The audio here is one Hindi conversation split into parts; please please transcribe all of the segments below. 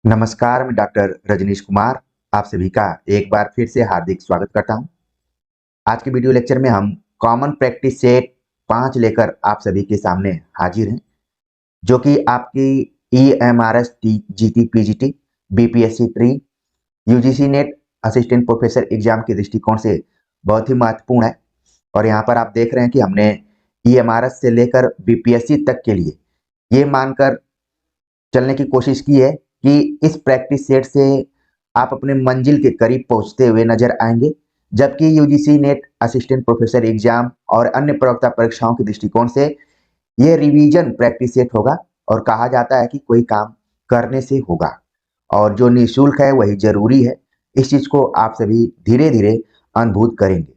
नमस्कार, मैं डॉक्टर रजनीश कुमार आप सभी का एक बार फिर से हार्दिक स्वागत करता हूं। आज के वीडियो लेक्चर में हम कॉमन प्रैक्टिस सेट 5 लेकर आप सभी के सामने हाजिर हैं, जो कि आपकी EMRS GT PGT BPSC 3 UGC net assistant professor exam के दृष्टिकोण से बहुत ही महत्वपूर्ण है। और यहाँ पर आप देख रहे हैं कि हमने EMRS से लेकर BPSC तक के लिए ये मानकर चलने की कोशिश की है कि इस प्रैक्टिस सेट से आप अपने मंजिल के करीब पहुंचते हुए नजर आएंगे, जबकि UGC net assistant professor exam और अन्य प्रवक्ता परीक्षाओं के दृष्टिकोण से यह रिवीजन प्रैक्टिस सेट होगा और कहा जाता है कि कोई काम करने से होगा और जो निःशुल्क है वही जरूरी है। इस चीज को आप सभी धीरे धीरे अनुभूत करेंगे।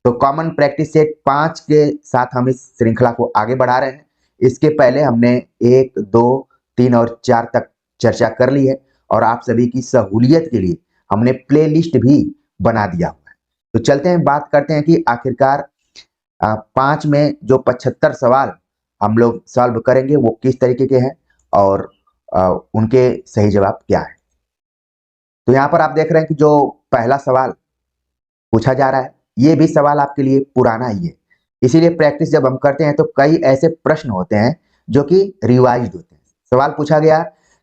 तो कॉमन प्रैक्टिस सेट 5 के साथ हम इस श्रृंखला को आगे बढ़ा रहे हैं। इसके पहले हमने 1, 2, 3 और 4 तक चर्चा कर ली है और आप सभी की सहूलियत के लिए हमने प्लेलिस्ट भी बना दिया हुआ है। तो चलते हैं, बात करते हैं कि आखिरकार 5 में जो 75 सवाल हम लोग सॉल्व करेंगे वो किस तरीके के हैं और उनके सही जवाब क्या है। तो यहाँ पर आप देख रहे हैं कि जो पहला सवाल पूछा जा रहा है ये भी सवाल आपके लिए पुराना ही है, इसीलिए प्रैक्टिस जब हम करते हैं तो कई ऐसे प्रश्न होते हैं जो कि रिवाइज्ड होते हैं। सवाल पूछा गया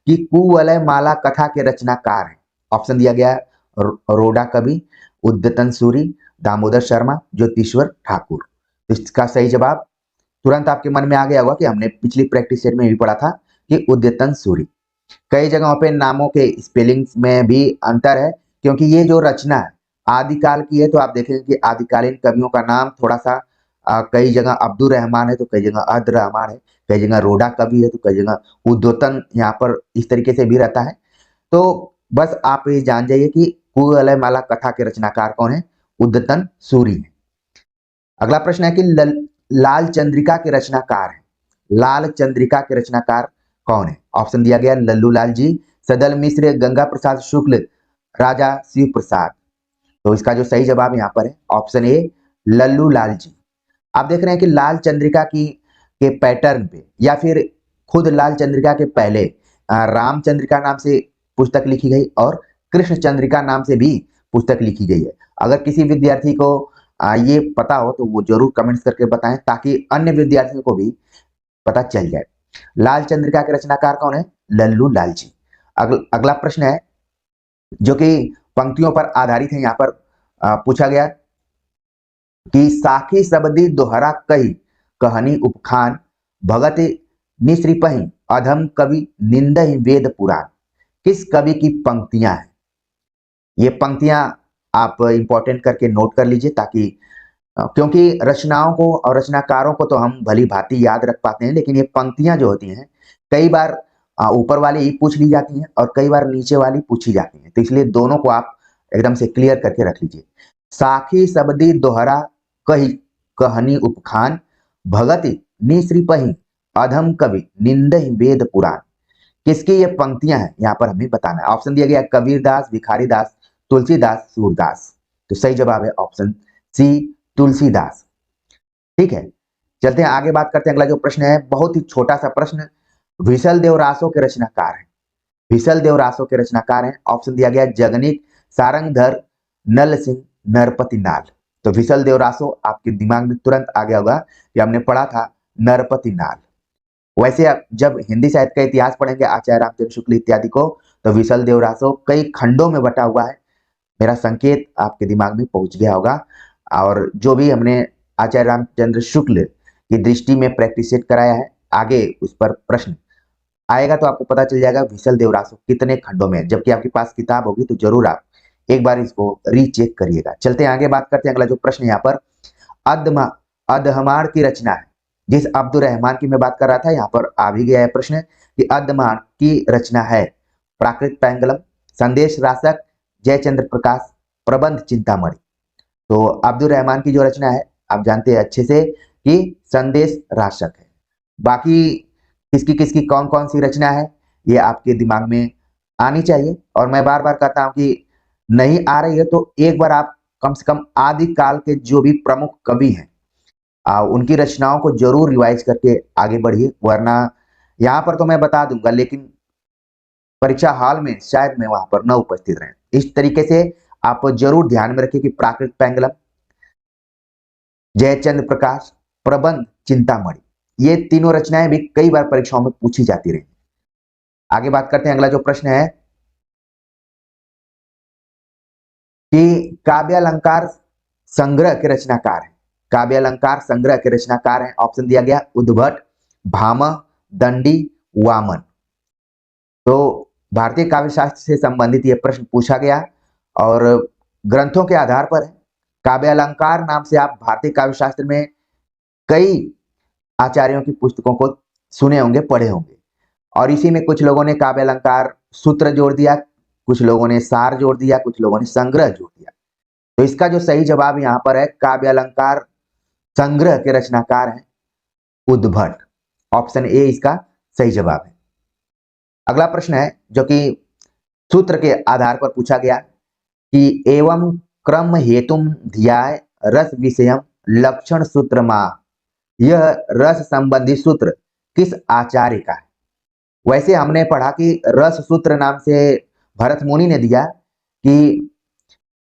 कि कुवलय माला कथा के रचनाकार हैं। ऑप्शन दिया गया रोडा कवि, उद्यतन सूरी, दामोदर शर्मा, ज्योतिश्वर ठाकुर। तो इसका सही जवाब तुरंत आपके मन में आ गया होगा कि हमने पिछली प्रैक्टिस सेट में भी पढ़ा था कि उद्यतन सूरी। कई जगहों पे नामों के स्पेलिंग्स में भी अंतर है, क्योंकि ये जो रचना है आदिकाल की है। तो आप देखेंगे कि आदिकालीन कवियों का नाम थोड़ा सा कई जगह अब्दुल रहमान है तो कई जगह अद रहमान है, कई जगह रोडा कवि है तो कई जगह उद्योतन यहाँ पर इस तरीके से भी रहता है। तो बस आप ये जान जाइए कि कुवलय माला कथा के रचनाकार कौन है, उद्यतन सूरी है। अगला प्रश्न है कि लाल चंद्रिका के रचनाकार है। लाल चंद्रिका के रचनाकार कौन है? ऑप्शन दिया गया लल्लू लाल जी, सदल मिश्र, गंगा प्रसाद शुक्ल, राजा शिव प्रसाद। तो इसका जो सही जवाब यहाँ पर है ऑप्शन ए लल्लू लाल जी। आप देख रहे हैं कि लाल चंद्रिका की के पैटर्न पे या फिर खुद लाल चंद्रिका के पहले राम चंद्रिका नाम से पुस्तक लिखी गई और कृष्ण चंद्रिका नाम से भी पुस्तक लिखी गई है। अगर किसी विद्यार्थी को ये पता हो तो वो जरूर कमेंट्स करके बताएं ताकि अन्य विद्यार्थियों को भी पता चल जाए। लाल चंद्रिका के रचनाकार कौन है? लल्लू लाल जी। अगला प्रश्न है जो कि पंक्तियों पर आधारित है। यहाँ पर पूछा गया कि साखी सबदी दोहरा कही कहनी उपखान भगत निश्रिपहि अधम कवि निंदहि वेद पुराण। किस कवि की पंक्तियां हैं? ये पंक्तियां आप इंपॉर्टेंट करके नोट कर लीजिए, ताकि क्योंकि रचनाओं को और रचनाकारों को तो हम भली भांति याद रख पाते हैं, लेकिन ये पंक्तियां जो होती हैं कई बार ऊपर वाली ही पूछ ली जाती हैं और कई बार नीचे वाली पूछी जाती हैं। तो इसलिए दोनों को आप एकदम से क्लियर करके रख लीजिए। साखी सबदी दोहरा कही कहनी उपखान भगति निश्रिपहि अधम कवि निंदहि वेद पुराण। किसकी ये पंक्तियां हैं यहाँ पर हमें बताना है। ऑप्शन दिया गया कबीरदास, भिखारी दास, तुलसीदास, सूरदास। तो सही जवाब है ऑप्शन सी तुलसीदास। ठीक है, चलते हैं आगे, बात करते हैं। अगला जो प्रश्न है बहुत ही छोटा सा प्रश्न, विशल देव रासो के रचनाकार हैं। विशल देव रासो के रचनाकार हैं। ऑप्शन दिया गया जगनीत, सारंगधर, नल सिंह, नरपति नाल। तो विशल देव रासो आपके दिमाग में तुरंत आ गया होगा कि हमने पढ़ा था नरपति नाल। वैसे आप जब हिंदी साहित्य का इतिहास पढ़ेंगे आचार्य रामचंद्र शुक्ल इत्यादि को, तो विशल देव रासो कई खंडों में बटा हुआ है। मेरा संकेत आपके दिमाग में पहुंच गया होगा। और जो भी हमने आचार्य रामचंद्र शुक्ल की दृष्टि में प्रैक्टिस सेट कराया है, आगे उस पर प्रश्न आएगा तो आपको पता चल जाएगा विशल देव रासो कितने खंडों में है। जबकि आपके पास किताब होगी तो जरूर आप एक बार इसको रीचेक करिएगा। चलते हैं आगे, बात करते हैं। अगला जो प्रश्न यहाँ पर अदहमाण की रचना है। जिस अब्दुल रहमान की मैं बात कर रहा था यहाँ पर आ भी गया है प्रश्न कि अदहमाण की रचना है प्राकृत पैंगलम, संदेश रासक, जयचंद्र प्रकाश, प्रबंध चिंतामणि। तो अब्दुल रहमान की जो रचना है आप जानते हैं अच्छे से कि संदेश राशक है। बाकी किसकी किसकी कौन कौन सी रचना है ये आपके दिमाग में आनी चाहिए। और मैं बार बार कहता हूं कि नहीं आ रही है तो एक बार आप कम से कम आदिकाल के जो भी प्रमुख कवि हैं उनकी रचनाओं को जरूर रिवाइज करके आगे बढ़िए, वरना यहाँ पर तो मैं बता दूंगा लेकिन परीक्षा हॉल में शायद मैं वहां पर न उपस्थित रहे। इस तरीके से आप जरूर ध्यान में रखिए कि प्राकृत पेंगलम, जयचंद्र प्रकाश, प्रबंध चिंतामणि, ये तीनों रचनाएं भी कई बार परीक्षाओं में पूछी जाती रही। आगे बात करते हैं। अगला जो प्रश्न है कि काव्यालंकार संग्रह के रचनाकार है। काव्यालंकार संग्रह के रचनाकार हैं। ऑप्शन दिया गया उद्भट, भामह, दंडी, वामन। तो भारतीय काव्य शास्त्र से संबंधित यह प्रश्न पूछा गया और ग्रंथों के आधार पर है। काव्यालंकार नाम से आप भारतीय काव्य शास्त्र में कई आचार्यों की पुस्तकों को सुने होंगे, पढ़े होंगे, और इसी में कुछ लोगों ने काव्यालंकार सूत्र जोड़ दिया, कुछ लोगों ने सार जोड़ दिया, कुछ लोगों ने संग्रह जोड़ दिया। तो इसका जो सही जवाब यहाँ पर है, काव्यालंकार संग्रह के रचनाकार हैं उद्भट। ऑप्शन ए इसका सही जवाब है। अगला प्रश्न है जो कि सूत्र के आधार पर पूछा गया कि एवं क्रम हेतुम धियाय रस विषयम लक्षण सूत्र मा, यह रस संबंधी सूत्र किस आचार्य का है। वैसे हमने पढ़ा कि रस सूत्र नाम से भरत मुनि ने दिया कि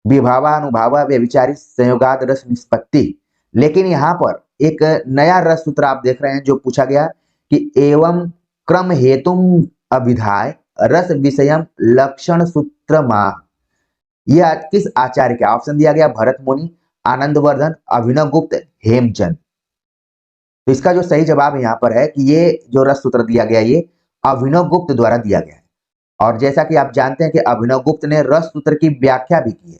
विभावानुभाव व्यभिचारी संयोगाद रस निष्पत्ति, लेकिन यहाँ पर एक नया रस सूत्र आप देख रहे हैं जो पूछा गया कि एवं क्रम हेतुम अभिधाय रस विषयम लक्षण सूत्र मा, यह किस आचार्य का। ऑप्शन दिया गया भरत मुनि, आनंदवर्धन, अभिनव गुप्त, हेमचंद। तो इसका जो सही जवाब यहाँ पर है कि ये जो रस सूत्र दिया गया ये अभिनव गुप्त द्वारा दिया गया है। और जैसा कि आप जानते हैं कि अभिनव गुप्त ने रस सूत्र की व्याख्या भी की है।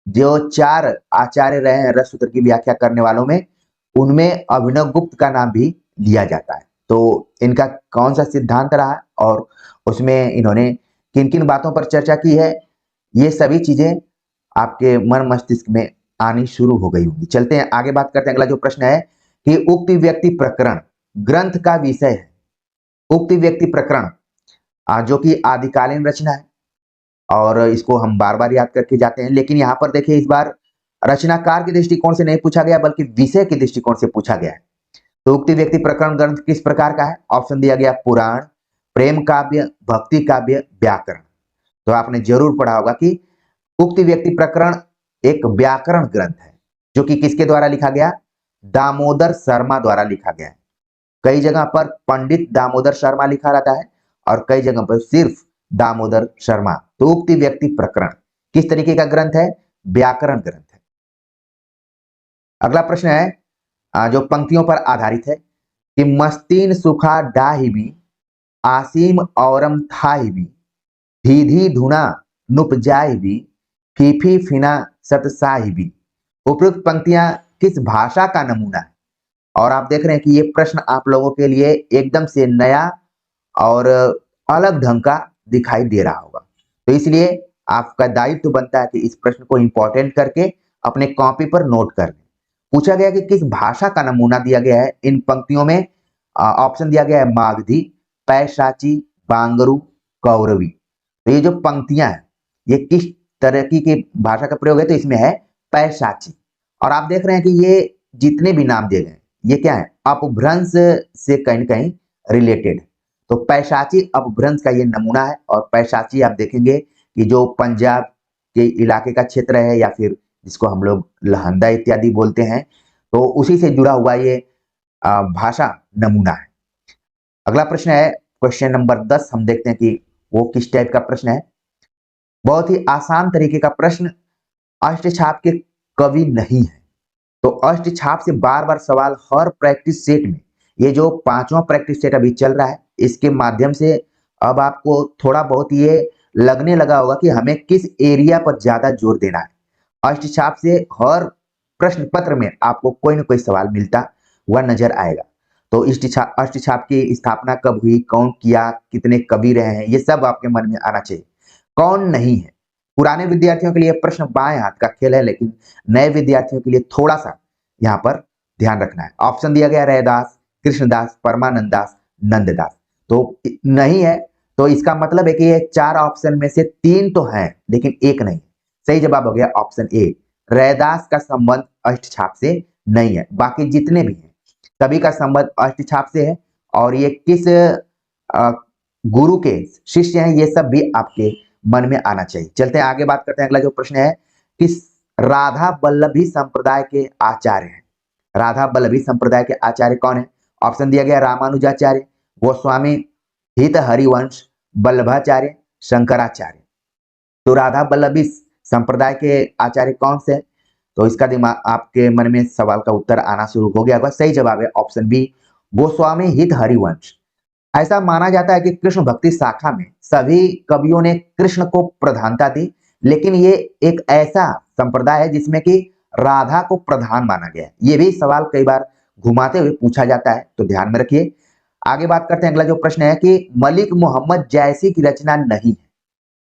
जो 4 आचार्य रहे हैं रस सूत्र की व्याख्या करने वालों में, उनमें अभिनव गुप्त का नाम भी लिया जाता है। तो इनका कौन सा सिद्धांत रहा और उसमें इन्होंने किन किन बातों पर चर्चा की है, ये सभी चीजें आपके मन मस्तिष्क में आनी शुरू हो गई होंगी। चलते हैं आगे, बात करते हैं। अगला जो प्रश्न है कि उक्त व्यक्ति प्रकरण ग्रंथ का विषय है। उक्त व्यक्ति प्रकरण जो कि आदिकालीन रचना है और इसको हम बार बार याद करके जाते हैं, लेकिन यहाँ पर देखिए इस बार रचनाकार के दृष्टिकोण से नहीं पूछा गया बल्कि विषय के दृष्टिकोण से पूछा गया है। तो उक्त व्यक्ति प्रकरण ग्रंथ किस प्रकार का है। ऑप्शन दिया गया पुराण, प्रेम काव्य, भक्ति काव्य, व्याकरण। तो आपने जरूर पढ़ा होगा कि उक्त व्यक्ति प्रकरण एक व्याकरण ग्रंथ है जो कि किसके द्वारा लिखा गया, दामोदर शर्मा द्वारा लिखा गया है। कई जगह पर पंडित दामोदर शर्मा लिखा रहता है और कई जगह पर सिर्फ दामोदर शर्मा। तो उक्त व्यक्ति प्रकरण किस तरीके का ग्रंथ है, व्याकरण ग्रंथ है। अगला प्रश्न है जो पंक्तियों पर आधारित है कि मस्तीन सुखा डाहिबी आसीम औरम थाहिबी धीधी धुना नुपजाहिबी फीफी फिना सतसाहिबी। उपयुक्त पंक्तियां किस भाषा का नमूना है। और आप देख रहे हैं कि ये प्रश्न आप लोगों के लिए एकदम से नया और अलग ढंग का दिखाई दे रहा होगा। तो इसलिए आपका दायित्व बनता है कि इस प्रश्न को इंपॉर्टेंट करके अपने कॉपी पर नोट कर लें। पूछा गया कि किस भाषा का नमूना दिया गया है। इन पंक्तियों में ऑप्शन दिया गया है मागधी, पैशाची, बांगरू, कौरवी। तो ये जो पंक्तियां हैं ये किस तरह की भाषा का प्रयोग है, तो इसमें है पैशाची। और आप देख रहे हैं कि ये जितने भी नाम दिए गए ये क्या है, अपभ्रंश से कहीं न कहीं रिलेटेड। तो पैशाची अपभ्रंश का ये नमूना है। और पैशाची आप देखेंगे कि जो पंजाब के इलाके का क्षेत्र है या फिर जिसको हम लोग लहंदा इत्यादि बोलते हैं, तो उसी से जुड़ा हुआ ये भाषा नमूना है। अगला प्रश्न है क्वेश्चन नंबर 10। हम देखते हैं कि वो किस टाइप का प्रश्न है। बहुत ही आसान तरीके का प्रश्न। अष्टछाप के कवि नहीं है। तो अष्टछाप से बार बार सवाल हर प्रैक्टिस सेट में, ये जो 5वां प्रैक्टिस सेट अभी चल रहा है इसके माध्यम से अब आपको थोड़ा बहुत ये लगने लगा होगा कि हमें किस एरिया पर ज्यादा जोर देना है। अष्टछाप से हर प्रश्न पत्र में आपको कोई ना कोई सवाल मिलता हुआ नजर आएगा। तो अष्टछाप की स्थापना कब हुई, कौन किया, कितने कवि रहे हैं, ये सब आपके मन में आना चाहिए। कौन नहीं है, पुराने विद्यार्थियों के लिए प्रश्न बाएं हाथ का खेल है, लेकिन नए विद्यार्थियों के लिए थोड़ा सा यहाँ पर ध्यान रखना है। ऑप्शन दिया गया रैदास, कृष्णदास, परमानंद दास, नंददास। तो नहीं है, तो इसका मतलब है कि ये 4 ऑप्शन में से 3 तो हैं लेकिन एक नहीं। सही जवाब हो गया ऑप्शन ए, रैदास का संबंध अष्टछाप से नहीं है। बाकी जितने भी हैं सभी का संबंध अष्टछाप से है। और ये किस गुरु के शिष्य हैं, ये सब भी आपके मन में आना चाहिए। चलते हैं आगे, बात करते हैं। अगला जो प्रश्न है कि राधा वल्लभी संप्रदाय के आचार्य हैं। राधा वल्लभी संप्रदाय के आचार्य कौन है? ऑप्शन दिया गया रामानुजाचार्य, गोस्वामी हित हरिवंश, वल्लभाचार्य, शंकराचार्य। तो राधा वल्लभी संप्रदाय के आचार्य कौन से? तो इसका दिमाग आपके मन में सवाल का उत्तर आना शुरू हो गया होगा। सही जवाब है ऑप्शन बी, गोस्वामी हित हरिवंश। ऐसा माना जाता है कि कृष्ण भक्ति शाखा में सभी कवियों ने कृष्ण को प्रधानता दी, लेकिन ये एक ऐसा संप्रदाय है जिसमें कि राधा को प्रधान माना गया है। ये भी सवाल कई बार घुमाते हुए पूछा जाता है, तो ध्यान में रखिए। आगे बात करते हैं। अगला जो प्रश्न है कि मलिक मोहम्मद जैसी की रचना नहीं है,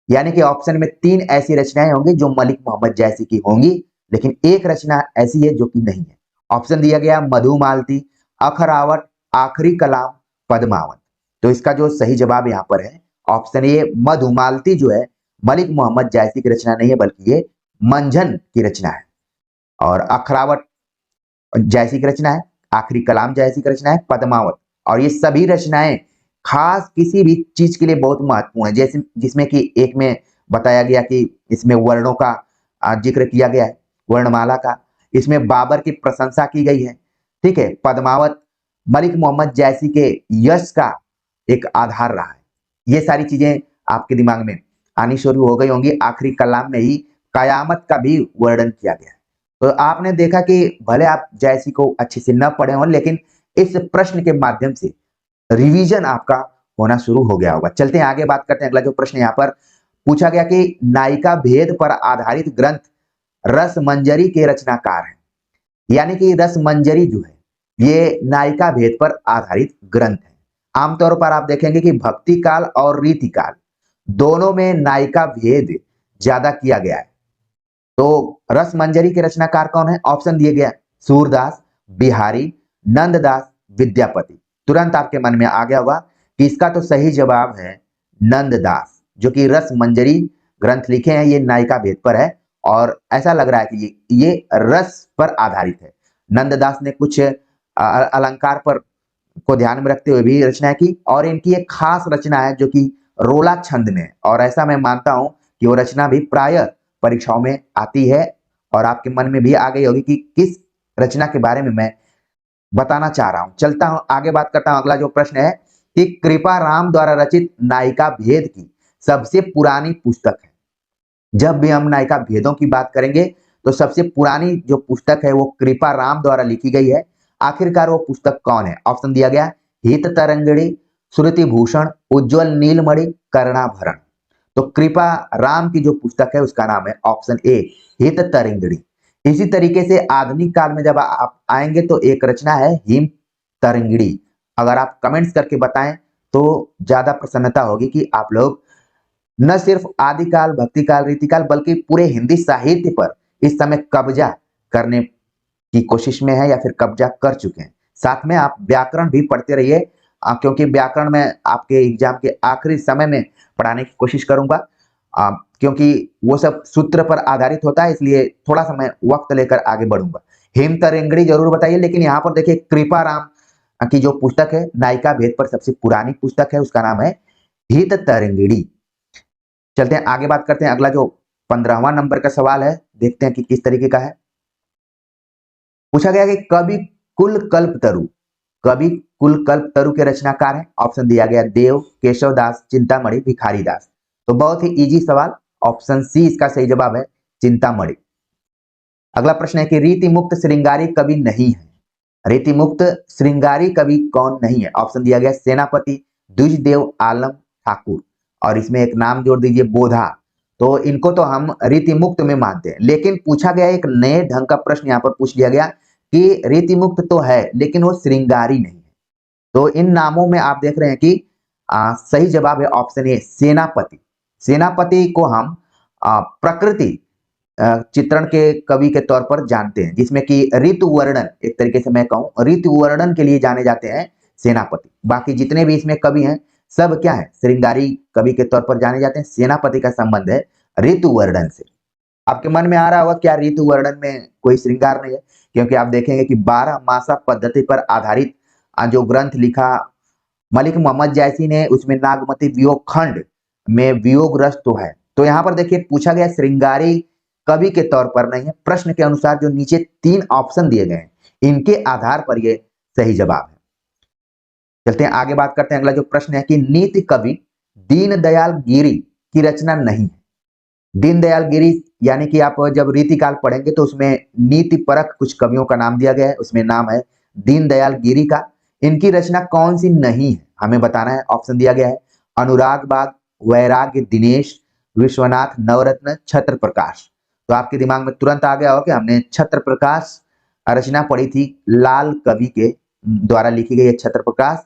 यानी कि ऑप्शन में 3 ऐसी रचनाएं होंगी जो मलिक मोहम्मद जैसी की होंगी, लेकिन एक रचना ऐसी है जो कि नहीं है। ऑप्शन दिया गया मधुमालती, अखरावट, आखिरी कलाम, पद्मावत। तो इसका जो सही जवाब यहाँ पर है ऑप्शन ए, मधुमालती जो है मलिक मोहम्मद जैसी की रचना नहीं है, बल्कि ये मंझन की रचना है। और अखरावट जैसी की रचना है, आखिरी कलाम जैसी की रचना है, पद्मावत। और ये सभी रचनाएं खास किसी भी चीज के लिए बहुत महत्वपूर्ण है, जैसे जिसमें कि एक में बताया गया कि इसमें वर्णों का जिक्र किया गया है, वर्णमाला का। इसमें बाबर की प्रशंसा की गई है। ठीक है, पद्मावत मलिक मोहम्मद जैसी के यश का एक आधार रहा है। ये सारी चीजें आपके दिमाग में आनी शुरू हो गई होंगी। आखिरी कलाम में ही कयामत का भी वर्णन किया गया है। तो आपने देखा कि भले आप जैसी को अच्छे से न पढ़े हों, लेकिन इस प्रश्न के माध्यम से रिवीजन आपका होना शुरू हो गया होगा। चलते हैं आगे, बात करते हैं। अगला जो प्रश्न यहाँ पर पूछा गया कि नायिका भेद पर आधारित ग्रंथ रसमंजरी के रचनाकार हैं। यानी कि रसमंजरी जो है ये नायिका भेद पर आधारित ग्रंथ है। आमतौर पर आप देखेंगे कि भक्ति काल और रीति काल दोनों में नायिका भेद ज्यादा किया गया है। तो रसमंजरी के रचनाकार कौन है? ऑप्शन दिए गया सूरदास, बिहारी, नंददास, विद्यापति। तुरंत आपके मन में आ गया होगा कि इसका तो सही जवाब है नंददास, जो कि रसमंजरी ग्रंथ लिखे हैं। ये नायिका भेद पर है और ऐसा लग रहा है कि ये रस पर आधारित है। नंददास ने कुछ अलंकार पर को ध्यान में रखते हुए भी रचनाएं की, और इनकी एक खास रचना है जो कि रोला छंद में, और ऐसा मैं मानता हूं कि वो रचना भी प्रायः परीक्षाओं में आती है। और आपके मन में भी आ गई होगी कि किस रचना के बारे में मैं बताना चाह रहा हूं। चलता हूं आगे, बात करता हूं। अगला जो प्रश्न है कि कृपा राम द्वारा रचित नायिका भेद की सबसे पुरानी पुस्तक है। जब भी हम नायिका भेदों की बात करेंगे तो सबसे पुरानी जो पुस्तक है वो कृपा राम द्वारा लिखी गई है। आखिरकार वो पुस्तक कौन है? ऑप्शन दिया गया हित तरंगिणी, श्रुति भूषण, उज्जवल नीलमणि, कर्णाभरण। तो कृपा राम की जो पुस्तक है उसका नाम है ऑप्शन ए, हित तरंगिणी। इसी तरीके से आधुनिक काल में जब आप आएंगे तो एक रचना है हिम तरंगिणी। अगर आप कमेंट्स करके बताएं तो ज्यादा प्रसन्नता होगी कि आप लोग न सिर्फ आदिकाल, भक्तिकाल, रीतिकाल, बल्कि पूरे हिंदी साहित्य पर इस समय कब्जा करने की कोशिश में है या फिर कब्जा कर चुके हैं। साथ में आप व्याकरण भी पढ़ते रहिए, क्योंकि व्याकरण में आपके एग्जाम के आखिरी समय में पढ़ाने की कोशिश करूंगा, क्योंकि वो सब सूत्र पर आधारित होता है, इसलिए थोड़ा सा मैं वक्त लेकर आगे बढ़ूंगा। हिम तरंगिणी जरूर बताइए। लेकिन यहाँ पर देखिए कृपा राम की जो पुस्तक है नायिका भेद पर सबसे पुरानी पुस्तक है, उसका नाम है हित तरंगिणी। चलते हैं आगे, बात करते हैं। अगला जो 15वां नंबर का सवाल है, देखते हैं कि किस तरीके का है। पूछा गया कि कवि कुलकल्पतरु, कवि कुलकल्पतरु के रचनाकार हैं। ऑप्शन दिया गया देव, केशवदास, चिंतामणि, भिखारी दास। तो बहुत ही इजी सवाल, ऑप्शन सी इसका सही जवाब है, चिंतामणि। अगला प्रश्न है कि रीति मुक्त श्रृंगारी कवि नहीं है। रीति मुक्त श्रृंगारी कवि कौन नहीं है? ऑप्शन दिया गया सेनापति, द्विजदेव, आलम, ठाकुर। और इसमें एक नाम जोड़ दीजिए बोधा। तो इनको तो हम रीति मुक्त में मानते हैं, लेकिन पूछा गया एक नए ढंग का प्रश्न यहाँ पर पूछ लिया गया कि रीति मुक्त तो है लेकिन वो श्रृंगारी नहीं है। तो इन नामों में आप देख रहे हैं कि सही जवाब है ऑप्शन ए, सेनापति। सेनापति को हम प्रकृति चित्रण के कवि के तौर पर जानते हैं, जिसमें कि ऋतु वर्णन, एक तरीके से मैं कहूं ऋतु वर्णन के लिए जाने जाते हैं सेनापति। बाकी जितने भी इसमें कवि हैं सब क्या है, श्रृंगारी कवि के तौर पर जाने जाते हैं। सेनापति का संबंध है ऋतु वर्णन से। आपके मन में आ रहा होगा क्या ऋतु वर्णन में कोई श्रृंगार नहीं है? क्योंकि आप देखेंगे कि 12 मासा पद्धति पर आधारित जो ग्रंथ लिखा मलिक मोहम्मद जैसी ने उसमें नागमती वियोग खंड में वियोगग्रस्त तो है। तो यहाँ पर देखिए पूछा गया श्रृंगारी कवि के तौर पर नहीं है, प्रश्न के अनुसार जो नीचे 3 ऑप्शन दिए गए हैं इनके आधार पर ये सही जवाब है। चलते हैं आगे, बात करते हैं। अगला जो प्रश्न है कि नीति कवि दीनदयाल गिरी की रचना नहीं है। दीनदयाल गिरी यानी कि आप जब रीतिकाल पढ़ेंगे तो उसमें नीति परक कुछ कवियों का नाम दिया गया है, उसमें नाम है दीनदयाल गिरी का। इनकी रचना कौन सी नहीं है हमें बताना है। ऑप्शन दिया गया है अनुराग बाग, वैराग्य, दिनेश, विश्वनाथ, नवरत्न, छत्र प्रकाश। तो आपके दिमाग में तुरंत आ गया हो कि हमने छत्र प्रकाश रचना पढ़ी थी, लाल कवि के द्वारा लिखी गई है छत्र प्रकाश।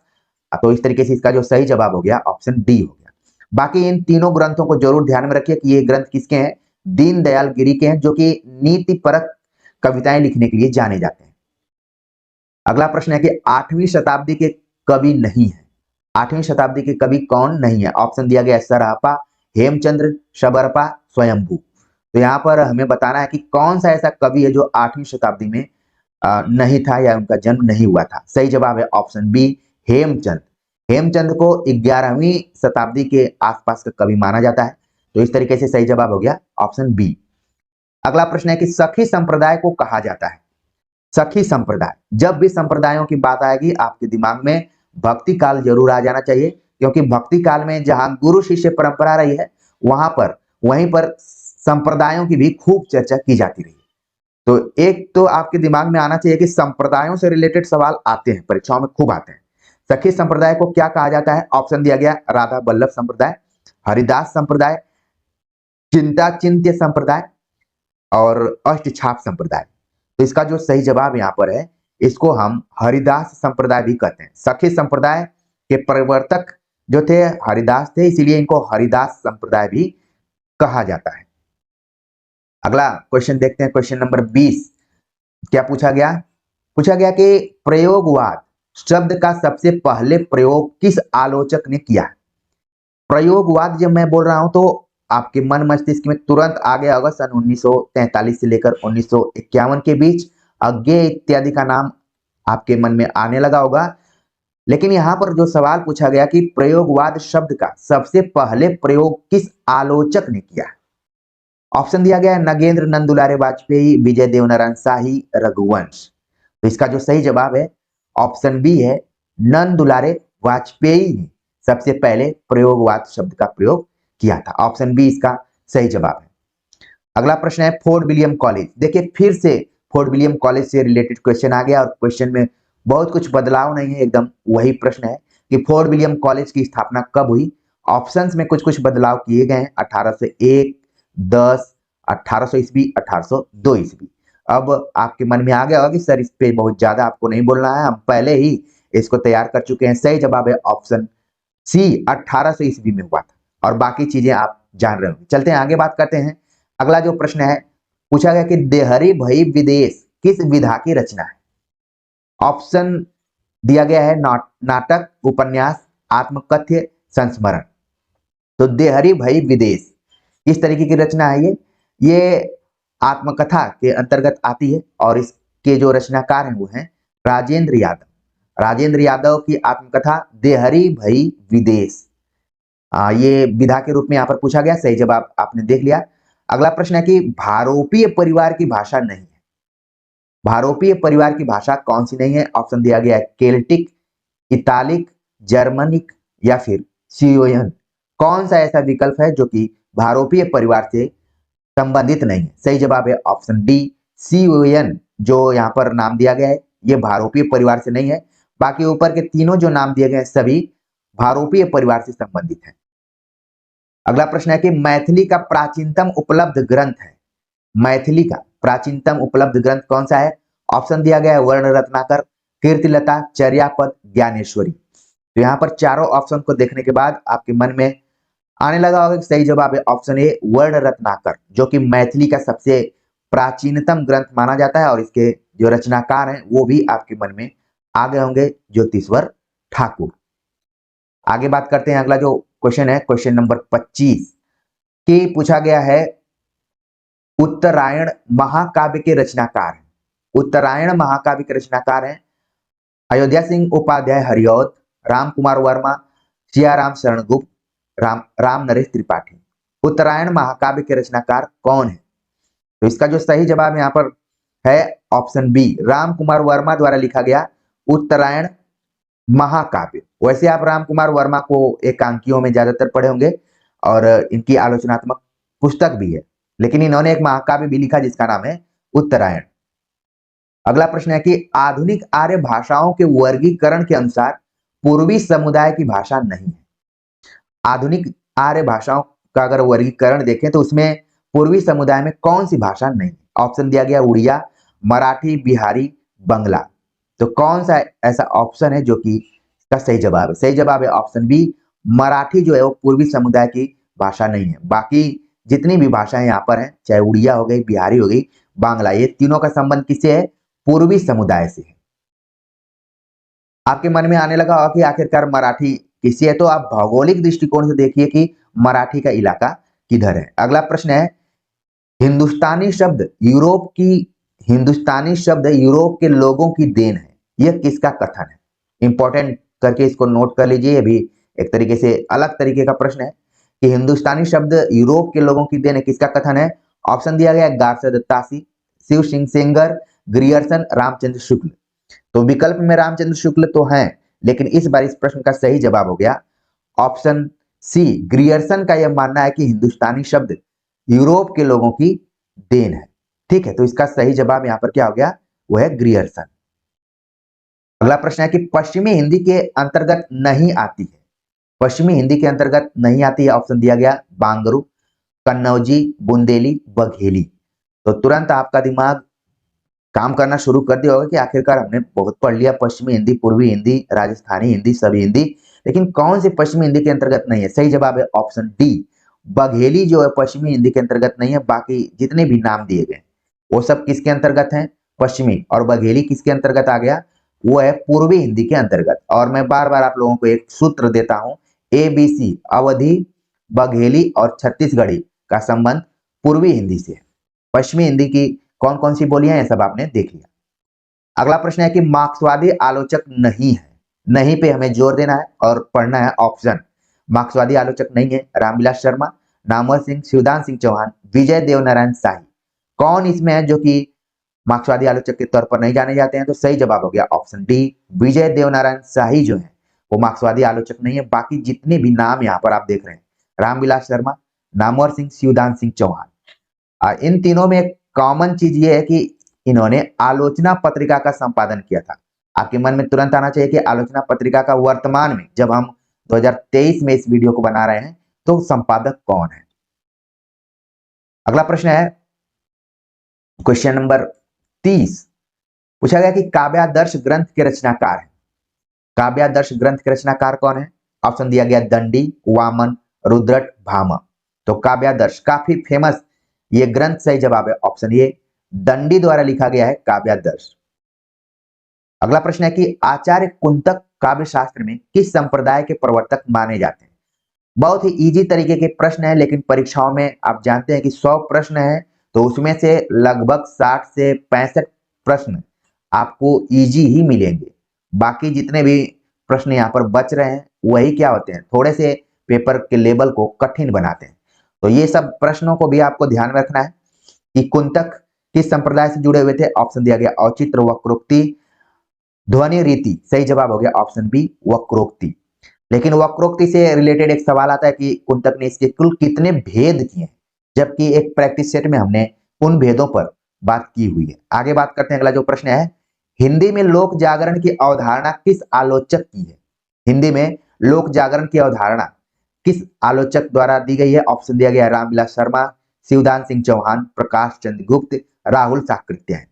तो इस तरीके से इसका जो सही जवाब हो गया ऑप्शन डी हो गया। बाकी इन तीनों ग्रंथों को जरूर ध्यान में रखिए कि ये ग्रंथ किसके हैं, दीनदयाल गिरी के हैं, जो कि नीति परक कविताएं लिखने के लिए जाने जाते हैं। अगला प्रश्न है कि 8वीं शताब्दी के कवि नहीं है। 8वीं शताब्दी के कवि कौन नहीं है। ऑप्शन दिया गया है सरहपा, हेमचंद्र, शबरपा, स्वयंभू। तो यहाँ पर हमें बताना है कि कौन सा ऐसा कवि है जो 8वीं शताब्दी में नहीं था या उनका जन्म नहीं हुआ था। सही जवाब है ऑप्शन बी, हेमचंद। हेमचंद को 11वीं शताब्दी के आसपास का कवि माना जाता है। तो इस तरीके से सही जवाब हो गया ऑप्शन बी। अगला प्रश्न है कि सखी संप्रदाय को कहा जाता है। सखी संप्रदाय, जब भी संप्रदायों की बात आएगी आपके दिमाग में भक्ति काल जरूर आ जाना चाहिए, क्योंकि भक्ति काल में जहां गुरु शिष्य परंपरा रही है वहीं पर संप्रदायों की भी खूब चर्चा की जाती रही। तो एक तो आपके दिमाग में आना चाहिए कि संप्रदायों से रिलेटेड सवाल आते हैं, परीक्षाओं में खूब आते हैं। सखी संप्रदाय को क्या कहा जाता है। ऑप्शन दिया गया राधा बल्लभ संप्रदाय, हरिदास संप्रदाय, चिंता चिंत्य संप्रदाय और अष्टछाप संप्रदाय। तो इसका जो सही जवाब यहाँ पर है इसको हम हरिदास संप्रदाय भी कहते हैं। सखी संप्रदाय के प्रवर्तक जो थे हरिदास थे, इसीलिए इनको हरिदास संप्रदाय भी कहा जाता है। अगला क्वेश्चन देखते हैं, क्वेश्चन नंबर 20। क्या पूछा गया। पूछा गया कि प्रयोगवाद शब्द का सबसे पहले प्रयोग किस आलोचक ने किया। प्रयोगवाद जब मैं बोल रहा हूं तो आपके मन मस्तिष्क में तुरंत आ गया होगा सन 1943 से लेकर 1951 के बीच अज्ञेय इत्यादि का नाम आपके मन में आने लगा होगा। लेकिन यहां पर जो सवाल पूछा गया कि प्रयोगवाद शब्द का सबसे पहले प्रयोग किस आलोचक ने किया। ऑप्शन दिया गया है नगेंद्र नंद दुलारे वाजपेयी, विजय देवनारायण शाही, रघुवंश। तो इसका जो सही जवाब है ऑप्शन बी है, नंद दुलारे वाजपेयी ने सबसे पहले प्रयोगवाद शब्द का प्रयोग किया था। ऑप्शन बी इसका सही जवाब है। अगला प्रश्न है फोर्ट विलियम कॉलेज। देखिए फिर से फोर्ट विलियम कॉलेज से रिलेटेड क्वेश्चन आ गया और क्वेश्चन में बहुत कुछ बदलाव नहीं है, एकदम वही प्रश्न है कि फोर्ट विलियम कॉलेज की स्थापना कब हुई। ऑप्शंस में कुछ कुछ बदलाव किए गए हैं, 1801, 10, 1800 ईस्वी, 1802 ईस्वी। अब आपके मन में आ गया होगा कि सर इस पे बहुत ज्यादा आपको नहीं बोलना है, हम पहले ही इसको तैयार कर चुके हैं। सही जवाब है ऑप्शन सी, 1800 ईस्वी में हुआ था और बाकी चीजें आप जान रहे होंगे। चलते हैं आगे, बात करते हैं। अगला जो प्रश्न है पूछा गया कि देहरी भई विदेश किस विधा की रचना है। ऑप्शन दिया गया है नाटक, उपन्यास, आत्मकथ्य, संस्मरण। तो देहरी भई विदेश किस तरीके की रचना है ये आत्मकथा के अंतर्गत आती है और इसके जो रचनाकार हैं वो हैं राजेंद्र यादव। राजेंद्र यादव की आत्मकथा देहरी भई विदेश ये विधा के रूप में यहाँ पर पूछा गया। सही जवाब आपने देख लिया। अगला प्रश्न है कि भारोपीय परिवार की भाषा नहीं है। भारोपीय परिवार की भाषा कौन सी नहीं है। ऑप्शन दिया गया है केल्टिक, इतालिक, जर्मनिक या फिर सियोयन। कौन सा ऐसा विकल्प है जो कि भारोपीय परिवार से संबंधित नहीं है। सही जवाब है ऑप्शन डी, सियोयन। जो यहाँ पर नाम दिया गया है ये भारोपीय परिवार से नहीं है, बाकी ऊपर के तीनों जो नाम दिए गए हैं सभी भारोपीय परिवार से संबंधित है। अगला प्रश्न है कि मैथिली का प्राचीनतम उपलब्ध ग्रंथ है। मैथिली का प्राचीनतम उपलब्ध ग्रंथ कौन सा है। ऑप्शन दिया गया है वर्ण रत्नाकर, कीर्तिलता, चर्यापद, ज्ञानेश्वरी। तो यहाँ पर चारों ऑप्शन को देखने के बाद आपके मन में आने लगा होगा कि सही जवाब है ऑप्शन ए, वर्ण रत्नाकर, जो कि मैथिली का सबसे प्राचीनतम ग्रंथ माना जाता है और इसके जो रचनाकार हैं वो भी आपके मन में आ गए होंगे, ज्योतिश्वर ठाकुर। आगे बात करते हैं। अगला जो क्वेश्चन है क्वेश्चन नंबर 25 की पूछा गया है उत्तरायण महाकाव्य के रचनाकार हैं। उत्तरायण महाकाव्य के रचनाकार हैं अयोध्या सिंह उपाध्याय हरिऔध, राम कुमार वर्मा, सियाराम शरण गुप्त, राम नरेश त्रिपाठी। उत्तरायण महाकाव्य के रचनाकार कौन है? तो इसका जो सही जवाब यहाँ पर है ऑप्शन बी, राम कुमार वर्मा द्वारा लिखा गया उत्तरायण महाकाव्य। वैसे आप राम कुमार वर्मा को एकांकियों में ज्यादातर पढ़े होंगे और इनकी आलोचनात्मक पुस्तक भी है, लेकिन इन्होंने एक महाकाव्य भी लिखा जिसका नाम है उत्तरायण। अगला प्रश्न है कि आधुनिक आर्य भाषाओं के वर्गीकरण के अनुसार पूर्वी समुदाय की भाषा नहीं है। आधुनिक आर्य भाषाओं का अगर वर्गीकरण देखें तो उसमें पूर्वी समुदाय में कौन सी भाषा नहीं? ऑप्शन दिया गया उड़िया, मराठी, बिहारी, बंगला। तो कौन सा ऐसा ऑप्शन है जो कि इसका सही जवाब है? सही जवाब है ऑप्शन बी, मराठी जो है वो पूर्वी समुदाय की भाषा नहीं है। बाकी जितनी भी भाषाएं यहाँ पर हैं, चाहे उड़िया हो गई, बिहारी हो गई, बांग्ला, ये तीनों का संबंध किससे है? पूर्वी समुदाय से है। आपके मन में आने लगा होगा कि आखिरकार मराठी किससे है, तो आप भौगोलिक दृष्टिकोण से देखिए कि मराठी का इलाका किधर है। अगला प्रश्न है, हिंदुस्तानी शब्द यूरोप के लोगों की देन है, यह किसका कथन है? इंपॉर्टेंट करके इसको नोट कर लीजिए। ये भी एक तरीके से अलग तरीके का प्रश्न है कि हिंदुस्तानी शब्द यूरोप के लोगों की देन है, किसका कथन है? ऑप्शन दिया गया गार्सद तासी, शिव सिंह सेंगर, ग्रियर्सन, रामचंद्र शुक्ल। तो विकल्प में रामचंद्र शुक्ल तो हैं, लेकिन इस बार इस प्रश्न का सही जवाब हो गया ऑप्शन सी, ग्रियर्सन का यह मानना है कि हिंदुस्तानी शब्द यूरोप के लोगों की देन है। ठीक है, तो इसका सही जवाब यहां पर क्या हो गया? वो है ग्रियर्सन। अगला प्रश्न है कि पश्चिमी हिंदी के अंतर्गत नहीं आती है, पश्चिमी हिंदी के अंतर्गत नहीं आती है। ऑप्शन दिया गया बांगरू, कन्नौजी, बुंदेली, बघेली। तो तुरंत आपका दिमाग काम करना शुरू कर दिया होगा कि आखिरकार हमने बहुत पढ़ लिया, पश्चिमी हिंदी, पूर्वी हिंदी, राजस्थानी हिंदी, सभी हिंदी, लेकिन कौन सी पश्चिमी हिंदी के अंतर्गत नहीं है? सही जवाब है ऑप्शन डी, बघेली जो है पश्चिमी हिंदी के अंतर्गत नहीं है। बाकी जितने भी नाम दिए गए वो सब किसके अंतर्गत हैं? पश्चिमी। और बघेली किसके अंतर्गत आ गया? वो है पूर्वी हिंदी के अंतर्गत। और मैं बार बार आप लोगों को एक सूत्र देता हूं, ABC, अवधी, बघेली और छत्तीसगढ़ी का संबंध पूर्वी हिंदी से है। पश्चिमी हिंदी की कौन कौन सी बोलियां हैं, सब आपने देख लिया। अगला प्रश्न है कि मार्क्सवादी आलोचक नहीं है, नहीं पे हमें जोर देना है और पढ़ना है ऑप्शन। मार्क्सवादी आलोचक नहीं है रामविलास शर्मा, नामवर सिंह, शिवदान सिंह चौहान, विजय देवनारायण शाही। कौन इसमें है जो कि मार्क्सवादी आलोचक के तौर पर नहीं जाने जाते हैं? तो सही जवाब हो गया ऑप्शन डी, विजय देवनारायण शाही जो है वो मार्क्सवादी आलोचक नहीं है। बाकी जितने भी नाम यहाँ पर आप देख रहे हैं, रामविलास शर्मा, नामवर सिंह, शिवदान सिंह चौहान, इन तीनों में एक कॉमन चीज ये है कि इन्होंने आलोचना पत्रिका का संपादन किया था। आपके मन में तुरंत आना चाहिए कि आलोचना पत्रिका का वर्तमान में, जब हम 2023 में इस वीडियो को बना रहे हैं, तो संपादक कौन है? अगला प्रश्न है क्वेश्चन नंबर 30, पूछा गया कि काव्यादर्श ग्रंथ के रचनाकार है। काव्यादर्श ग्रंथ के रचनाकार कौन है? ऑप्शन दिया गया दंडी, वामन, रुद्रट, भामा। तो काव्यादर्श काफी फेमस ये ग्रंथ, सही जवाब है ऑप्शन ए, दंडी द्वारा लिखा गया है काव्यादर्श। अगला प्रश्न है कि आचार्य कुंतक काव्य शास्त्र में किस संप्रदाय के प्रवर्तक माने जाते हैं? बहुत ही इजी तरीके के प्रश्न है, लेकिन परीक्षाओं में आप जानते हैं कि 100 प्रश्न है तो उसमें से लगभग 60 से 65 प्रश्न आपको इजी ही मिलेंगे। बाकी जितने भी प्रश्न यहाँ पर बच रहे हैं वही क्या होते हैं, थोड़े से पेपर के लेवल को कठिन बनाते हैं। तो ये सब प्रश्नों को भी आपको ध्यान में रखना है कि कुंतक किस संप्रदाय से जुड़े हुए थे। ऑप्शन दिया गया औचित्य, वक्रोक्ति, ध्वनि रीति। सही जवाब हो गया ऑप्शन बी, वक्रोक्ति। लेकिन वक्रोक्ति से रिलेटेड एक सवाल आता है कि कुंतक ने इसके कुल कितने भेद किए, जबकि एक प्रैक्टिस सेट में हमने उन भेदों पर बात की हुई है। आगे बात करते हैं। अगला जो प्रश्न है, हिंदी में लोक जागरण की अवधारणा किस आलोचक की है? हिंदी में लोक जागरण की अवधारणा किस आलोचक द्वारा दी गई है? ऑप्शन दिया गया रामविलास शर्मा, शिवदान सिंह चौहान, प्रकाश चंद्र गुप्त, राहुल साकृत्य।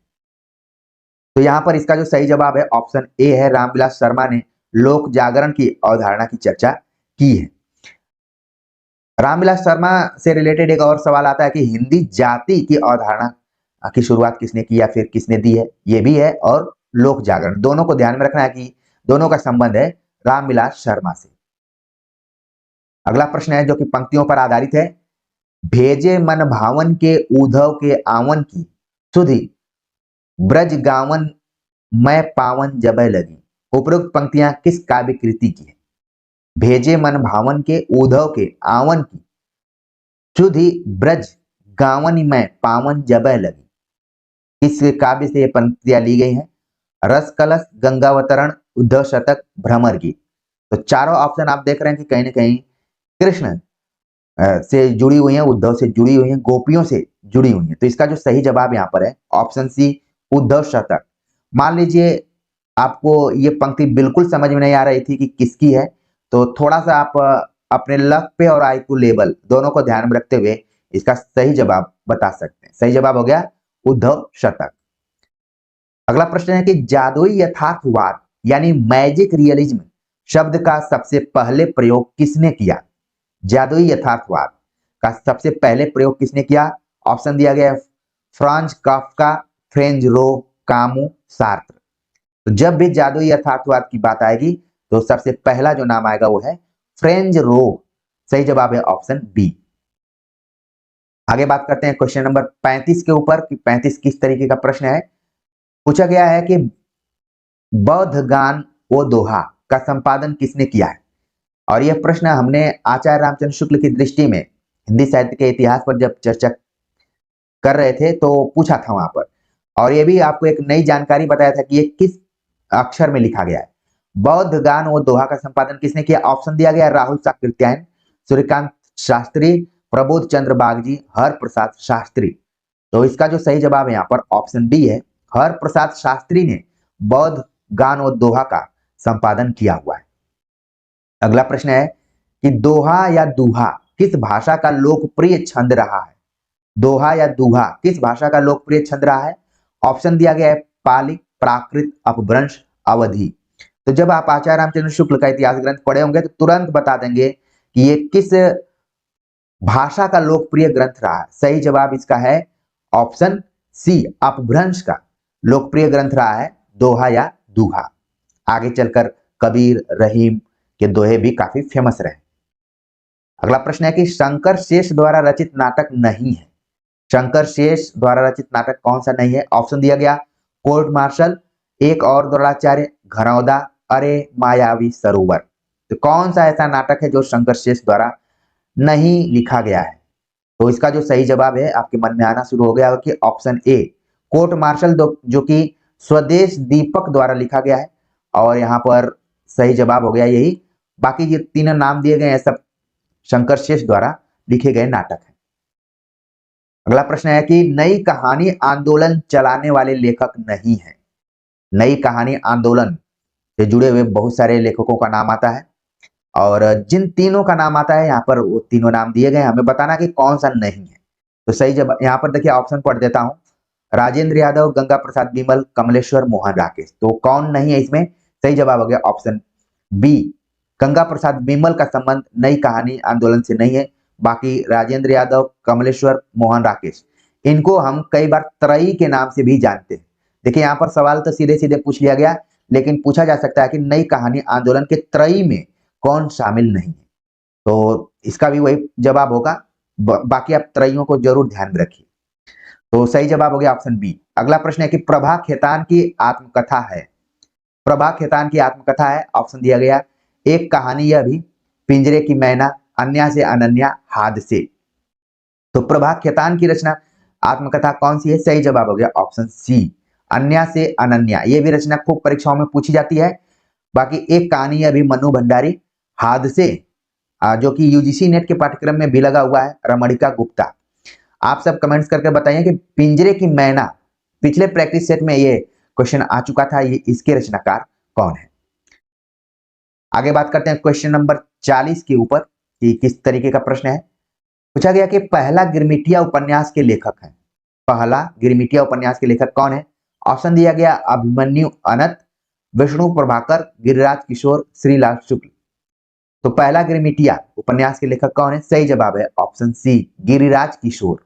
तो यहां पर इसका जो सही जवाब है ऑप्शन ए है, रामविलास शर्मा ने लोक जागरण की अवधारणा की चर्चा की है। रामविलास शर्मा से रिलेटेड एक और सवाल आता है कि हिंदी जाति की अवधारणा की शुरुआत किसने की या फिर किसने दी है? ये भी है, और लोक जागरण, दोनों को ध्यान में रखना है कि दोनों का संबंध है रामविलास शर्मा से। अगला प्रश्न है जो कि पंक्तियों पर आधारित है, भेजे मन भावन के उद्धव के आवन की सुधि, ब्रज गावन मैं पावन जबै लगी, उपरोक्त पंक्तियां किस काव्य कृति की है? भेजे मन भावन के उद्धव के आवन की, सुधि ब्रज गावन में पावन जबह लगी। किस काव्य से ये पंक्तियां ली गई हैं? रस कलश, गंगावतरण, उद्धव शतक, भ्रमर गीत। तो चारों ऑप्शन आप देख रहे हैं कि कहीं ना कहीं कृष्ण से जुड़ी हुई है, उद्धव से जुड़ी हुई है, गोपियों से जुड़ी हुई है। तो इसका जो सही जवाब यहाँ पर है ऑप्शन सी, उद्धव शतक। मान लीजिए आपको ये पंक्ति बिल्कुल समझ में नहीं आ रही थी कि किसकी है, तो थोड़ा सा आप अपने लक पे और IQ लेवल दोनों को ध्यान में रखते हुए इसका सही जवाब बता सकते हैं। सही जवाब हो गया उद्धव शतक। अगला प्रश्न है कि जादुई यथार्थवाद यानी मैजिक रियलिज्म शब्द का सबसे पहले प्रयोग किसने किया? जादुई यथार्थवाद का सबसे पहले प्रयोग किसने किया? ऑप्शन दिया गया है फ्रांज काफ्का, फ्रेंज रो, कामू, सार्त्र। तो जब भी जादुई यथार्थवाद की बात आएगी तो सबसे पहला जो नाम आएगा वो है फ्रेंज रो। सही जवाब है ऑप्शन बी। आगे बात करते हैं क्वेश्चन नंबर 35 के ऊपर कि 35 किस तरीके का प्रश्न है। पूछा गया है कि बौद्ध गान वो दोहा का संपादन किसने किया है? और यह प्रश्न हमने आचार्य रामचंद्र शुक्ल की दृष्टि में हिंदी साहित्य के इतिहास पर जब चर्चा कर रहे थे तो पूछा था वहां पर, और यह भी आपको एक नई जानकारी बताया था कि यह किस अक्षर में लिखा गया है। बौद्ध गान वो दोहा का संपादन किसने किया? ऑप्शन दिया गया राहुल साकृत्यायन, सूर्यकांत शास्त्री, प्रबोध चंद्र बागजी, हर प्रसाद शास्त्री। तो इसका जो सही जवाब है यहाँ पर ऑप्शन डी है, हर प्रसाद शास्त्री ने बौद्ध गान वो दोहा का संपादन किया हुआ है। अगला प्रश्न है कि दोहा या दूहा किस भाषा का लोकप्रिय छंद रहा है? दोहा या दूहा किस भाषा का लोकप्रिय छंद रहा है? ऑप्शन दिया गया है पाली, प्राकृत, अपभ्रंश, अवधि। तो जब आप आचार्य रामचंद्र शुक्ल का इतिहास ग्रंथ पढ़े होंगे तो तुरंत बता देंगे कि ये किस भाषा का लोकप्रिय ग्रंथ रहा है। सही जवाब इसका है ऑप्शन सी, अपभ्रंश का लोकप्रिय ग्रंथ रहा है दोहा या दूहा। आगे चलकर कबीर, रहीम के दोहे भी काफी फेमस रहे। अगला प्रश्न है कि शंकर शेष द्वारा रचित नाटक नहीं है। शंकर शेष द्वारा रचित नाटक कौन सा नहीं है? ऑप्शन दिया गया कोर्ट मार्शल, एक और द्रोणाचार्य, घरौदा, अरे मायावी सरोवर। तो कौन सा ऐसा नाटक है जो शंकर शेष द्वारा नहीं लिखा गया है? तो इसका जो सही जवाब है आपके मन में आना शुरू हो गया कि ऑप्शन ए, कोर्ट मार्शल, जो कि स्वदेश दीपक द्वारा लिखा गया है, और यहाँ पर सही जवाब हो गया यही। बाकी ये तीनों नाम दिए गए हैं सब शंकर शेष द्वारा लिखे गए नाटक है। अगला प्रश्न है कि नई कहानी आंदोलन चलाने वाले लेखक नहीं है। नई कहानी आंदोलन से जुड़े हुए बहुत सारे लेखकों का नाम आता है, और जिन तीनों का नाम आता है यहाँ पर वो तीनों नाम दिए गए, हमें बताना कि कौन सा नहीं है। तो सही जवाब यहाँ पर देखिए, ऑप्शन पढ़ देता हूं, राजेंद्र यादव, गंगा प्रसाद बिमल, कमलेश्वर मोहन राकेश। तो कौन नहीं है इसमें? सही जवाब हो गया ऑप्शन बी, गंगा प्रसाद बिमल का संबंध नई कहानी आंदोलन से नहीं है। बाकी राजेंद्र यादव, कमलेश्वर मोहन राकेश, इनको हम कई बार त्रयी के नाम से भी जानते हैं। देखिए यहाँ पर सवाल तो सीधे सीधे पूछ लिया गया, लेकिन पूछा जा सकता है कि नई कहानी आंदोलन के त्रयी में कौन शामिल नहीं है। तो इसका भी वही जवाब होगा। बाकी आप त्रयियों को जरूर ध्यान में रखिए। तो सही जवाब हो गया ऑप्शन बी। अगला प्रश्न है कि प्रभा खेतान की आत्मकथा है। प्रभा खेतान की आत्मकथा है, ऑप्शन दिया गया एक कहानी यह भी, पिंजरे की मैना, अन्या से अनन्या, हादसे। तो प्रभा खेतान की रचना आत्मकथा कौन सी है? सही जवाब हो गया ऑप्शन सी, अन्या से अनन्या। ये भी रचना खूब परीक्षाओं में पूछी जाती है। बाकी एक कहानी यह भी, मनु भंडारी, हादसे जो कि यूजीसी नेट के पाठ्यक्रम में भी लगा हुआ है, रमणिका गुप्ता। आप सब कमेंट्स करके बताइए कि पिंजरे की मैना, पिछले प्रैक्टिस सेट में ये क्वेश्चन आ चुका था, ये इसके रचनाकार कौन है? आगे बात करते हैं क्वेश्चन नंबर 40 के ऊपर कि किस तरीके का प्रश्न है। पूछा गया कि पहला गिरमिटिया उपन्यास के लेखक हैं। पहला गिरमिटिया उपन्यास के लेखक कौन है? ऑप्शन दिया गया अभिमन्यु अनंत, विष्णु प्रभाकर, गिरिराज किशोर, श्रीलाल शुक्ल। तो पहला गिरमिटिया उपन्यास के लेखक कौन है? सही जवाब है ऑप्शन सी, गिरिराज किशोर।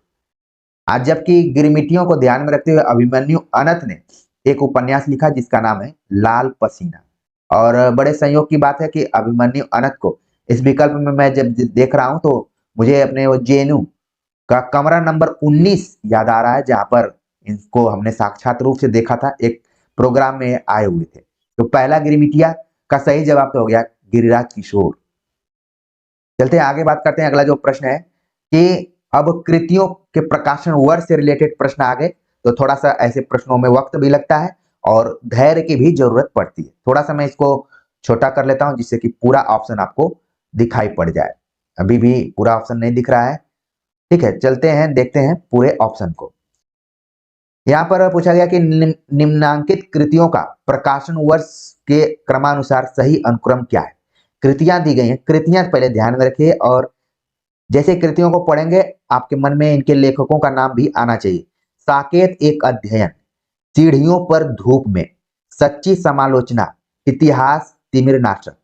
आज जबकि गिरमिटियों को ध्यान में रखते हुए अभिमन्यु अनंत ने एक उपन्यास लिखा जिसका नाम है लाल पसीना। और बड़े संयोग की बात है कि अभिमन्यु अनंत को इस विकल्प में मैं जब देख रहा हूं तो मुझे अपने वो जेएनयू का कमरा नंबर 19 याद आ रहा है, जहां पर इनको हमने साक्षात रूप से देखा था, एक प्रोग्राम में आए हुए थे। तो पहला गिरिमिटिया का सही जवाब तो हो गया गिरिराज किशोर। चलते हैं आगे, बात करते हैं। अगला जो प्रश्न है कि अब कृतियों के प्रकाशन वर्ष से रिलेटेड प्रश्न आ गए, तो थोड़ा सा ऐसे प्रश्नों में वक्त भी लगता है और धैर्य की भी जरूरत पड़ती है। थोड़ा सा मैं इसको छोटा कर लेता हूं जिससे कि पूरा ऑप्शन आपको दिखाई पड़ जाए। अभी भी पूरा ऑप्शन नहीं दिख रहा है, ठीक है। चलते हैं, देखते हैं पूरे ऑप्शन को। यहाँ पर पूछा गया कि निम्नांकित कृतियों का प्रकाशन वर्ष के क्रमानुसार सही अनुक्रम क्या है। कृतियां दी गई हैं, कृतियां पहले ध्यान में रखिए, और जैसे कृतियों को पढ़ेंगे आपके मन में इनके लेखकों का नाम भी आना चाहिए। साकेत एक अध्ययन, सीढ़ियों पर धूप में, सच्ची समालोचना, इतिहास तिमिरनाशक।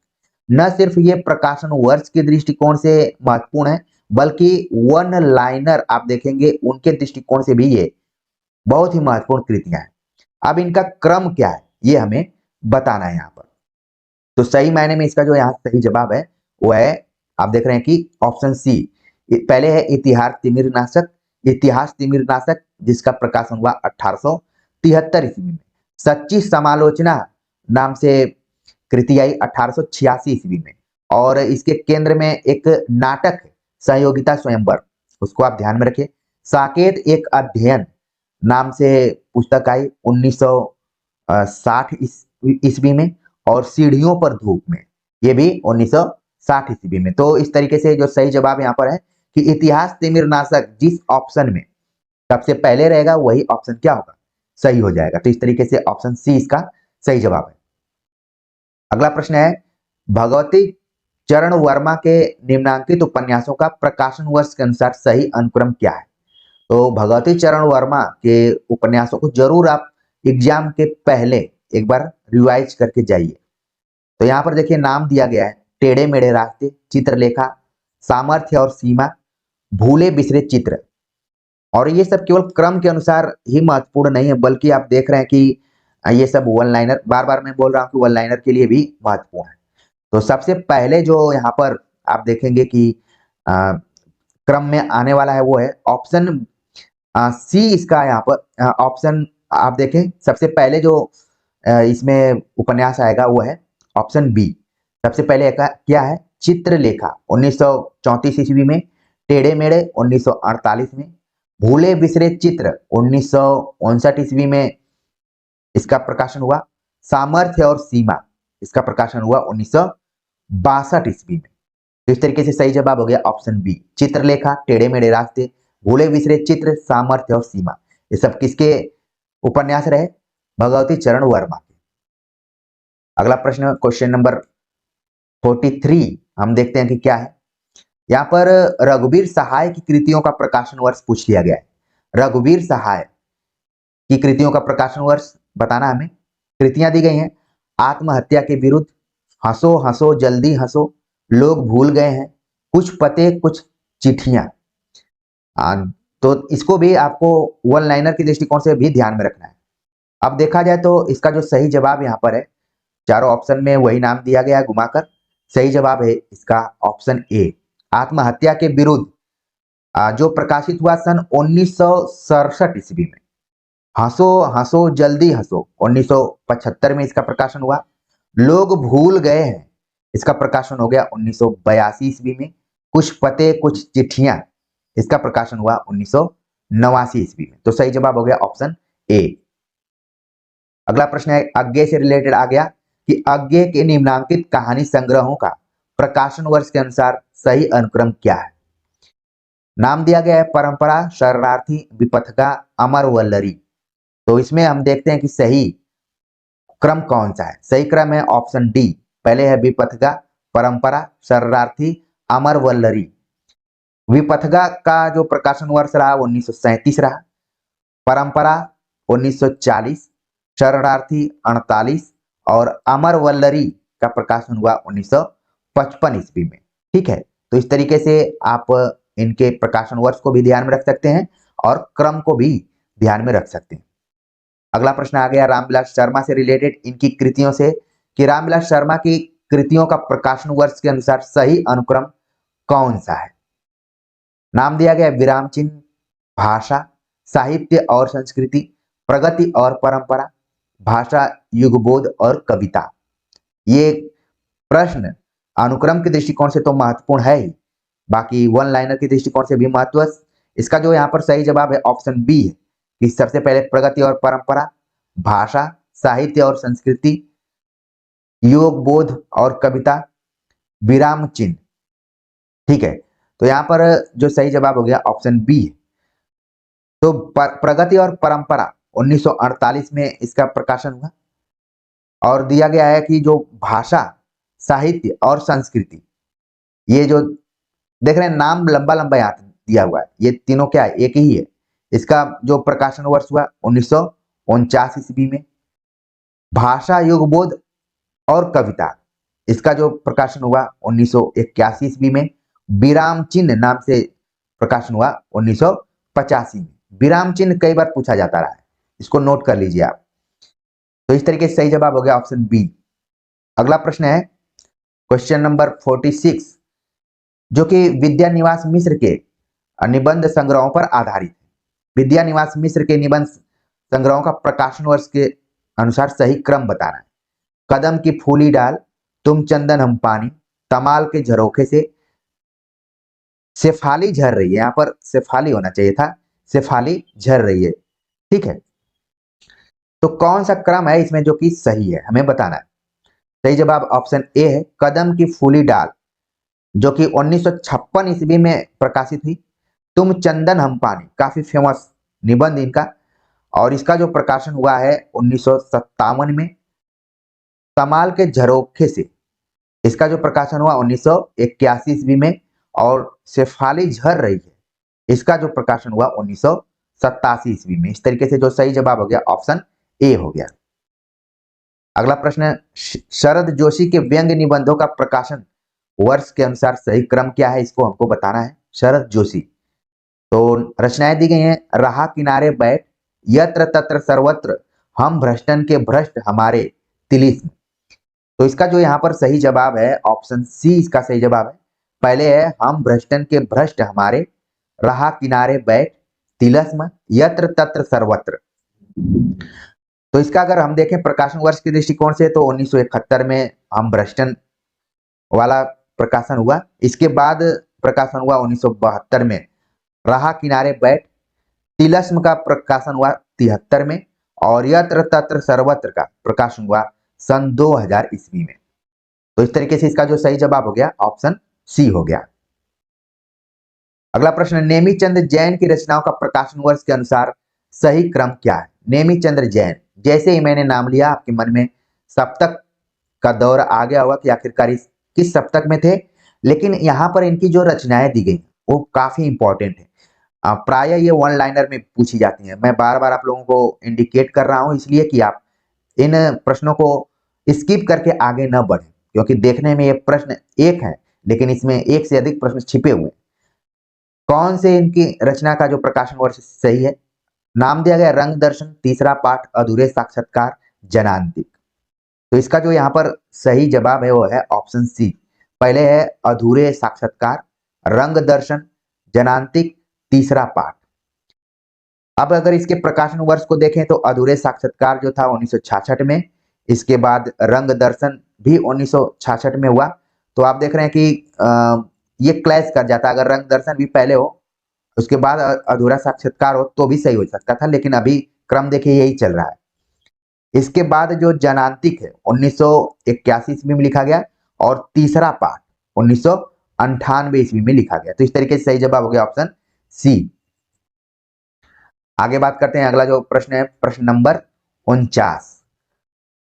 न सिर्फ ये प्रकाशन वर्ष के दृष्टिकोण से महत्वपूर्ण है, बल्कि वन लाइनर आप देखेंगे उनके दृष्टिकोण से भी ये बहुत ही महत्वपूर्ण कृतियां हैं। अब इनका क्रम क्या है ये हमें बताना है यहाँ पर। तो सही मायने में इसका जो यहाँ सही जवाब है वो है, आप देख रहे हैं कि ऑप्शन सी। पहले है इतिहास तिमिरनाशक जिसका प्रकाशन हुआ 1873 ईस्वी में। सच्ची समालोचना नाम से कृति आई 1886 ईस्वी में, और इसके केंद्र में एक नाटक है सहयोगिता स्वयंवर, उसको आप ध्यान में रखिए। साकेत एक अध्ययन नाम से पुस्तक आई 1960 ईस्वी में, और सीढ़ियों पर धूप में ये भी 1960 ईस्वी में। तो इस तरीके से जो सही जवाब यहाँ पर है कि इतिहास तिमिरनाशक जिस ऑप्शन में सबसे पहले रहेगा वही ऑप्शन क्या होगा, सही हो जाएगा। तो इस तरीके से ऑप्शन सी इसका सही जवाब है। अगला प्रश्न है, भगवती चरण वर्मा के निम्नांकित उपन्यासों का प्रकाशन वर्ष के अनुसार सही अनुक्रम क्या है। तो भगवती चरण वर्मा के उपन्यासों को जरूर आप एग्जाम के पहले एक बार रिवाइज करके जाइए। तो यहाँ पर देखिए नाम दिया गया है, टेढ़े मेढ़े रास्ते, चित्रलेखा, सामर्थ्य और सीमा, भूले बिसरे चित्र। और ये सब केवल क्रम के अनुसार ही महत्वपूर्ण नहीं है, बल्कि आप देख रहे हैं कि ये सब वन लाइनर, बार बार मैं बोल रहा हूँ कि वन लाइनर के लिए भी महत्वपूर्ण है। तो सबसे पहले जो यहाँ पर आप देखेंगे कि क्रम में आने वाला है वो है ऑप्शन सी। इसका यहाँ पर ऑप्शन आप देखें, सबसे पहले जो इसमें उपन्यास आएगा वो है ऑप्शन बी। सबसे पहले क्या है, चित्रलेखा 1934 ईस्वी में, टेढ़े मेढ़े 1948 में, भूले बिसरे चित्र 1959 ईस्वी में इसका प्रकाशन हुआ, सामर्थ्य और सीमा इसका प्रकाशन हुआ 1962 ईस्वी में। तो इस तरीके से सही जवाब हो गया ऑप्शन बी, चित्रलेखा, टेढ़े मेढ़े रास्ते, भूले बिसरे चित्र, सामर्थ्य और सीमा। ये सब किसके उपन्यास रहे, भगवती चरण वर्मा के। अगला प्रश्न क्वेश्चन नंबर 43 हम देखते हैं कि क्या है। यहाँ पर रघुवीर सहाय की कृतियों का प्रकाशन वर्ष पूछ लिया गया है। रघुवीर सहाय की कृतियों का प्रकाशन वर्ष बताना हमें। कृतियां दी गई हैं, आत्महत्या के विरुद्ध, हंसो हंसो जल्दी हंसो, लोग भूल गए हैं, कुछ पते कुछ चिट्ठियां। तो इसको भी आपको वन लाइनर के दृष्टिकोण से भी ध्यान में रखना है। अब देखा जाए तो इसका जो सही जवाब यहाँ पर है, चारों ऑप्शन में वही नाम दिया गया है घुमाकर, सही जवाब है इसका ऑप्शन ए, आत्महत्या के विरुद्ध, जो प्रकाशित हुआ सन 1967 ईस्वी में। हंसो हंसो जल्दी हंसो 1975 में इसका प्रकाशन हुआ। लोग भूल गए हैं इसका प्रकाशन हो गया 1982 ईस्वी में। कुछ पते कुछ चिट्ठियां इसका प्रकाशन हुआ 1989 ईस्वी में। तो सही जवाब हो गया ऑप्शन ए। अगला प्रश्न है, अज्ञे से रिलेटेड आ गया कि अज्ञे के निम्नांकित कहानी संग्रहों का प्रकाशन वर्ष के अनुसार सही अनुक्रम क्या है। नाम दिया गया है परंपरा, शरणार्थी, विपथगा, अमर वल्लरी। तो इसमें हम देखते हैं कि सही क्रम कौन सा है। सही क्रम है ऑप्शन डी, पहले है विपथगा, परंपरा, शरणार्थी, अमर वल्लरी। विपथगा का जो प्रकाशन वर्ष रहा 1937 रहा, परंपरा 1940, शरणार्थी 48 और अमर वल्लरी का प्रकाशन हुआ 1955 ईस्वी में। ठीक है, तो इस तरीके से आप इनके प्रकाशन वर्ष को भी ध्यान में रख सकते हैं और क्रम को भी ध्यान में रख सकते हैं। अगला प्रश्न आ गया रामविलास शर्मा से रिलेटेड इनकी कृतियों से, कि रामविलास शर्मा की कृतियों का प्रकाशन वर्ष के अनुसार सही अनुक्रम कौन सा है। नाम दिया गया विराम चिन्ह, भाषा, साहित्य और संस्कृति, प्रगति और परंपरा, भाषा, युगबोध और कविता। ये प्रश्न अनुक्रम के दृष्टिकोण से तो महत्वपूर्ण है ही, बाकी वन लाइनर के दृष्टिकोण से भी महत्व। इसका जो यहाँ पर सही जवाब है ऑप्शन बी है कि सबसे पहले प्रगति और परंपरा, भाषा, साहित्य और संस्कृति, योग बोध और कविता, विराम चिन्ह। ठीक है, तो यहाँ पर जो सही जवाब हो गया ऑप्शन बी है। तो प्रगति और परंपरा 1948 में इसका प्रकाशन हुआ और दिया गया है कि जो भाषा, साहित्य और संस्कृति, ये जो देख रहे हैं नाम लंबा लंबा यहाँ दिया हुआ है, ये तीनों क्या है, एक ही है। इसका जो प्रकाशन वर्ष हुआ 1949 ईस्वी में। भाषा, युग बोध और कविता, इसका जो प्रकाशन हुआ 1981 ईस्वी में। विराम चिन्ह नाम से प्रकाशन हुआ 1985 में। विराम चिन्ह कई बार पूछा जाता रहा है, इसको नोट कर लीजिए आप। तो इस तरीके से सही जवाब हो गया ऑप्शन बी। अगला प्रश्न है क्वेश्चन नंबर 46, जो कि विद्या निवास मिश्र के निबंध संग्रहों पर आधारित है। विद्या निवास मिश्र के निबंध संग्रहों का प्रकाशन वर्ष के अनुसार सही क्रम बताना है। कदम की फूली डाल, तुम चंदन हम पानी, तमाल के झरोखे से, शेफाली झर रही है, यहाँ पर शेफाली होना चाहिए था, शेफाली झर रही है। ठीक है, तो कौन सा क्रम है इसमें जो कि सही है, हमें बताना है। सही जवाब ऑप्शन ए है, कदम की फूली डाल, जो कि 1956 ईस्वी में प्रकाशित हुई। तुम चंदन हम पानी, काफी फेमस निबंध इनका, और इसका जो प्रकाशन हुआ है 1957 में। तमाल के झरोखे से, इसका जो प्रकाशन हुआ 1981 ईस्वी में। और शेफाली झर रही है, इसका जो प्रकाशन हुआ 1987 ईस्वी में। इस तरीके से जो सही जवाब हो गया ऑप्शन ए हो गया। अगला प्रश्न, शरद जोशी के व्यंग्य निबंधों का प्रकाशन वर्ष के अनुसार सही क्रम क्या है, इसको हमको बताना है। शरद जोशी, तो रचनाएं दी गई हैं, राह किनारे बैठ, यत्र तत्र सर्वत्र, हम भ्रष्टन के भ्रष्ट हमारे तिलिस्म। तो इसका जो यहाँ पर सही जवाब है ऑप्शन सी, इसका सही जवाब है। पहले है हम भ्रष्टन के भ्रष्ट हमारे, राह किनारे बैठ, तिलस्म, यत्र तत्र सर्वत्र। तो इसका अगर हम देखें प्रकाशन वर्ष के दृष्टिकोण से तो 1971 में हम भ्रष्टन वाला प्रकाशन हुआ। इसके बाद प्रकाशन हुआ 1972 में राह किनारे बैठ, तिलस्म का प्रकाशन हुआ 73 में, और यत्र तत्र सर्वत्र का प्रकाशन हुआ सन 2000 ईस्वी में। तो इस तरीके से इसका जो सही जवाब हो गया ऑप्शन सी हो गया। अगला प्रश्न, नेमीचंद जैन की रचनाओं का प्रकाशन वर्ष के अनुसार सही क्रम क्या है। नेमीचंद जैन, जैसे ही मैंने नाम लिया आपके मन में सप्तक का दौर आ गया होगा कि आखिरकार किस सप्तक में थे। लेकिन यहाँ पर इनकी जो रचनाएं दी गई वो काफी इंपॉर्टेंट है। प्राय ये वन लाइनर में पूछी जाती है। मैं बार बार आप लोगों को इंडिकेट कर रहा हूं इसलिए कि आप इन प्रश्नों को स्किप करके आगे न बढ़े, क्योंकि देखने में ये प्रश्न एक है लेकिन इसमें एक से अधिक प्रश्न छिपे हुए हैं। कौन से इनकी रचना का जो प्रकाशन वर्ष सही है, नाम दिया गया रंग दर्शन, तीसरा पाठ, अधूरे साक्षात्कार, जनांतिक। तो इसका जो यहाँ पर सही जवाब है वो है ऑप्शन सी। पहले है अधूरे साक्षात्कार, रंग दर्शन, जनांतिक, तीसरा पाठ। अब अगर इसके प्रकाशन वर्ष को देखें तो अधूरे साक्षात्कार जो था 1966 में, इसके बाद रंग दर्शन भी 1966 में हुआ। तो आप देख रहे हैं कि ये क्लैश कर जाता, अगर रंग दर्शन भी पहले हो उसके बाद अधूरा साक्षात्कार हो तो भी सही हो सकता था, लेकिन अभी क्रम देखिए यही चल रहा है। इसके बाद जो जनांतिक है 1981 ईस्वी में लिखा गया, और तीसरा पाठ 1998 ईस्वी में लिखा गया। तो इस तरीके से सही जवाब हो गया ऑप्शन सी। आगे बात करते हैं, अगला जो प्रश्न है प्रश्न नंबर 49,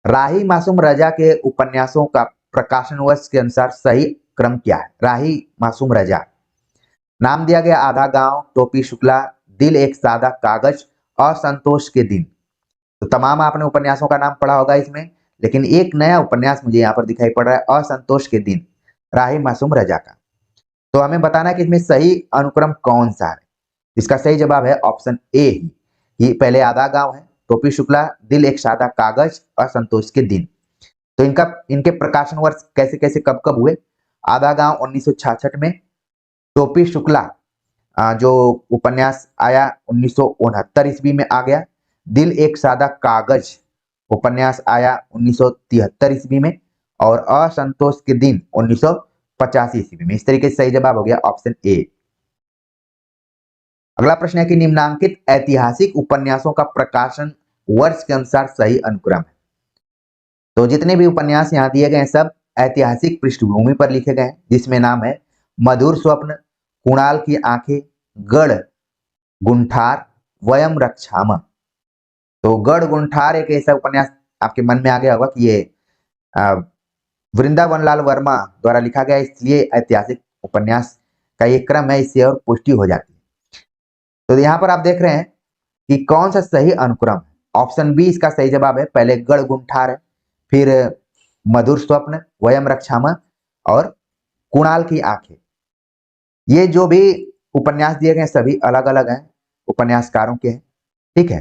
राही मासूम रजा के उपन्यासों का प्रकाशन वर्ष के अनुसार सही क्रम क्या है। राही मासूम रजा, नाम दिया गया आधा गांव, टोपी शुक्ला, दिल एक सादा कागज, असंतोष के दिन। तो तमाम आपने उपन्यासों का नाम पढ़ा होगा इसमें, लेकिन एक नया उपन्यास मुझे यहाँ पर दिखाई पड़ रहा है, असंतोष के दिन, राही मासूम रजा का। तो हमें बताना है कि इसमें सही अनुक्रम कौन सा है। इसका सही जवाब है ऑप्शन ए ही, पहले आधा गांव है, टोपी शुक्ला, दिल एक सादा कागज, असंतोष के दिन। तो इनके प्रकाशन वर्ष कैसे कैसे कब कब हुए। आधा गांव 1966 में, टोपी शुक्ला जो उपन्यास आया 1969 ईस्वी में आ गया, दिल एक सादा कागज उपन्यास आया 1973 ईस्वी में, और असंतोष के दिन 1985 ईस्वी में। इस तरीके से सही जवाब हो गया ऑप्शन ए। अगला प्रश्न है कि निम्नांकित ऐतिहासिक उपन्यासों का प्रकाशन वर्ष के अनुसार सही अनुक्रम है। तो जितने भी उपन्यास यहाँ दिए गए हैं सब ऐतिहासिक पृष्ठभूमि पर लिखे गए हैं, जिसमें नाम है मधुर स्वप्न, कुणाल की आंखें, गढ़ गुंठार, वयम रक्षाम। तो गढ़ गुंठार एक ऐसा उपन्यास आपके मन में आ गया होगा कि ये वृंदावन लाल वर्मा द्वारा लिखा गया, इसलिए ऐतिहासिक उपन्यास का ये क्रम है, इससे और पुष्टि हो जाती है। तो यहाँ पर आप देख रहे हैं कि कौन सा सही अनुक्रम है। ऑप्शन बी इसका सही जवाब है। पहले गढ़ गुंठार है, फिर मधुर स्वप्न, वयम रक्षाम और कुणाल की आंखें। ये जो भी उपन्यास दिए गए सभी अलग अलग हैं, उपन्यासकारों के हैं, ठीक है।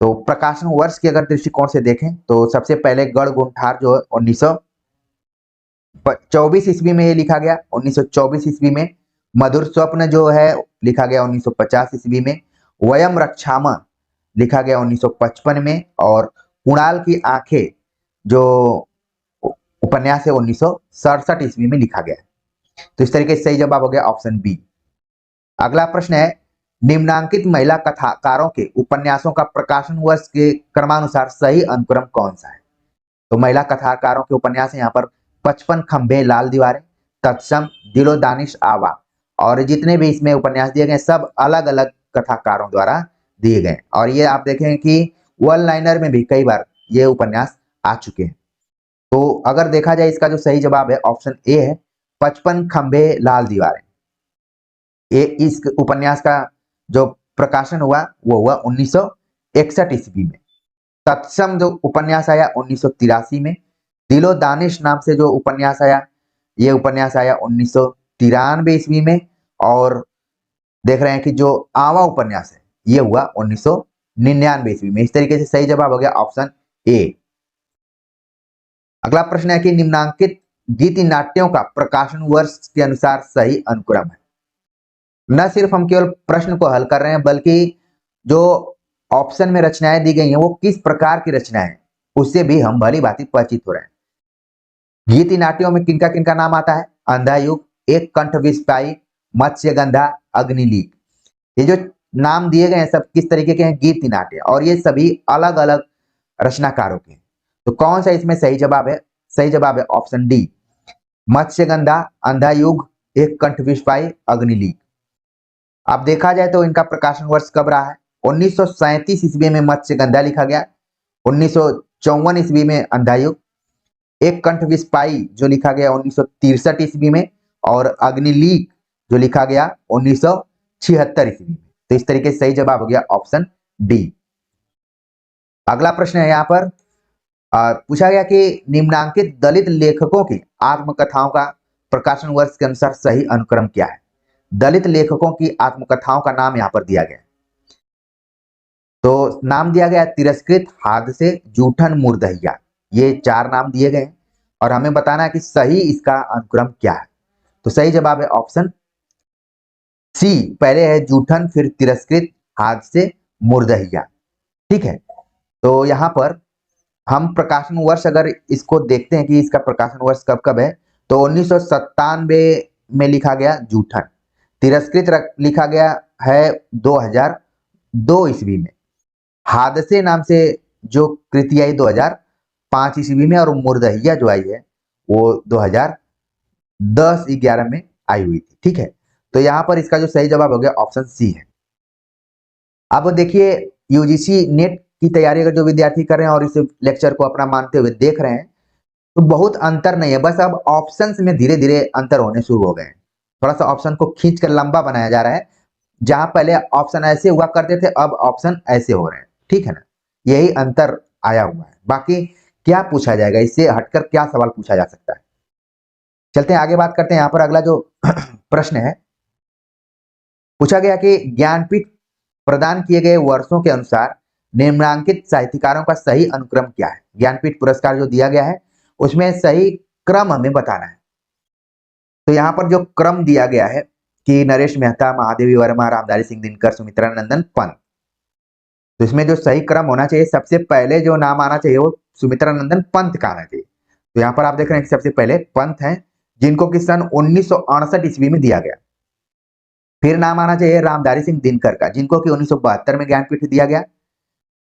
तो प्रकाशन वर्ष के अगर दृष्टिकोण से देखें तो सबसे पहले गढ़ गुंठार जो 1924 ईस्वी में ये लिखा गया, 1924 ईस्वी में। मधुर स्वप्न जो है लिखा गया 1950 ईस्वी में। वयम रक्षाम लिखा गया 1955 में। और कुणाल की आंखें जो उपन्यास है 1967 ईस्वी में लिखा गया है। तो इस तरीके से सही जवाब हो गया ऑप्शन बी। अगला प्रश्न है निम्नांकित महिला कथाकारों के उपन्यासों का प्रकाशन वर्ष के क्रमानुसार सही अनुक्रम कौन सा है। तो महिला कथाकारों के उपन्यास यहाँ पर 55 खंभे लाल दीवारें, तत्सम, दिलो दानिश आवा। और जितने भी इसमें उपन्यास दिए गए सब अलग अलग कथाकारों द्वारा दिए गए। और ये आप देखें कि वन लाइनर में भी कई बार ये उपन्यास आ चुके हैं। तो अगर देखा जाए इसका जो सही जवाब है ऑप्शन ए है, 55 खंभे लाल दीवारें। ये इस उपन्यास का जो प्रकाशन हुआ वो हुआ 1961 ईस्वी में। तत्सम जो उपन्यास आया 1983 में। दिलो दानिश नाम से जो उपन्यास आया, ये उपन्यास आया 1993 ईस्वी में। और देख रहे हैं कि जो आवा उपन्यास है ये हुआ 1999 ईस्वी में। इस तरीके से सही जवाब हो गया ऑप्शन ए। अगला प्रश्न है कि निम्नांकित गीति नाट्यों का प्रकाशन वर्ष के अनुसार सही अनुक्रम है। न सिर्फ हम केवल प्रश्न को हल कर रहे हैं बल्कि जो ऑप्शन में रचनाएं दी गई हैं वो किस प्रकार की रचनाएं हैं उससे भी हम भली भांति परिचित हो रहे हैं। गीति नाट्यों में किनका किनका नाम आता है? अंधा युग, एक कंठ विस्पाई, मत्स्यगंधा, अग्निलीक। ये जो नाम दिए गए हैं सब किस तरीके के हैं? गीति नाट्य। और ये सभी अलग अलग रचनाकारों के हैं। तो कौन सा इसमें सही जवाब है? सही जवाब है ऑप्शन डी, मत्स्यगंधा, अंधा युग, एक कंठ विस्पाई, अग्निलीक। अब देखा जाए तो इनका प्रकाशन वर्ष कब रहा है? 1937 ईस्वी में मत्स्यगंधा लिखा गया, 1954 ईस्वी में अंधायुग, एक कंठ विस्पाई जो लिखा गया 1963 ईस्वी में, और अग्निलीक जो लिखा गया 1976 ईस्वी में। तो इस तरीके से सही जवाब हो गया ऑप्शन डी। अगला प्रश्न है यहाँ पर पूछा गया कि निम्नांकित दलित लेखकों की आत्मकथाओं का प्रकाशन वर्ष के अनुसार सही अनुक्रम क्या है? दलित लेखकों की आत्मकथाओं का नाम यहां पर दिया गया। तो नाम दिया गया तिरस्कृत, हादसे, जूठन, मुर्दहिया। ये 4 नाम दिए गए और हमें बताना है कि सही इसका अनुक्रम क्या है। तो सही जवाब है ऑप्शन सी, पहले है जूठन, फिर तिरस्कृत, हादसे, मुर्दहिया। ठीक है। तो यहां पर हम प्रकाशन वर्ष अगर इसको देखते हैं कि इसका प्रकाशन वर्ष कब कब है, तो 1997 में लिखा गया जूठन। तिरस्कृत लिखा गया है 2002 ईस्वी में। हादसे नाम से जो कृति आई 2005 ईस्वी में, और मुर्दहिया जो आई है वो 2010-11 में आई हुई थी। ठीक है। तो यहां पर इसका जो सही जवाब हो गया ऑप्शन सी है। अब देखिए यूजीसी नेट की तैयारी अगर जो विद्यार्थी कर रहे हैं और इस लेक्चर को अपना मानते हुए देख रहे हैं तो बहुत अंतर नहीं है, बस अब ऑप्शंस में धीरे धीरे अंतर होने शुरू हो गए हैं। थोड़ा सा ऑप्शन को खींच कर लंबा बनाया जा रहा है। जहां पहले ऑप्शन ऐसे हुआ करते थे अब ऑप्शन ऐसे हो रहे हैं। ठीक है ना, यही अंतर आया हुआ है। बाकी क्या पूछा जाएगा, इससे हटकर क्या सवाल पूछा जा सकता है? चलते हैं आगे, बात करते हैं। यहाँ पर अगला जो प्रश्न है पूछा गया कि ज्ञानपीठ प्रदान किए गए वर्षों के अनुसार निम्नांकित साहित्यकारों का सही अनुक्रम क्या है? ज्ञानपीठ पुरस्कार जो दिया गया है उसमें सही क्रम हमें बताना है। तो यहाँ पर जो क्रम दिया गया है कि नरेश मेहता, महादेवी वर्मा, रामधारी सिंह दिनकर, सुमित्रा नंदन पंत, तो इसमें जो सही क्रम होना चाहिए सबसे पहले जो नाम आना चाहिए वो सुमित्रा नंदन पंत का आना चाहिए। तो यहाँ पर आप देख रहे हैं कि सबसे पहले पंत हैं जिनको कि सन 1968 ईस्वी में दिया गया। फिर नाम आना चाहिए रामधारी सिंह दिनकर का, जिनको कि 1972 में ज्ञानपीठ दिया गया।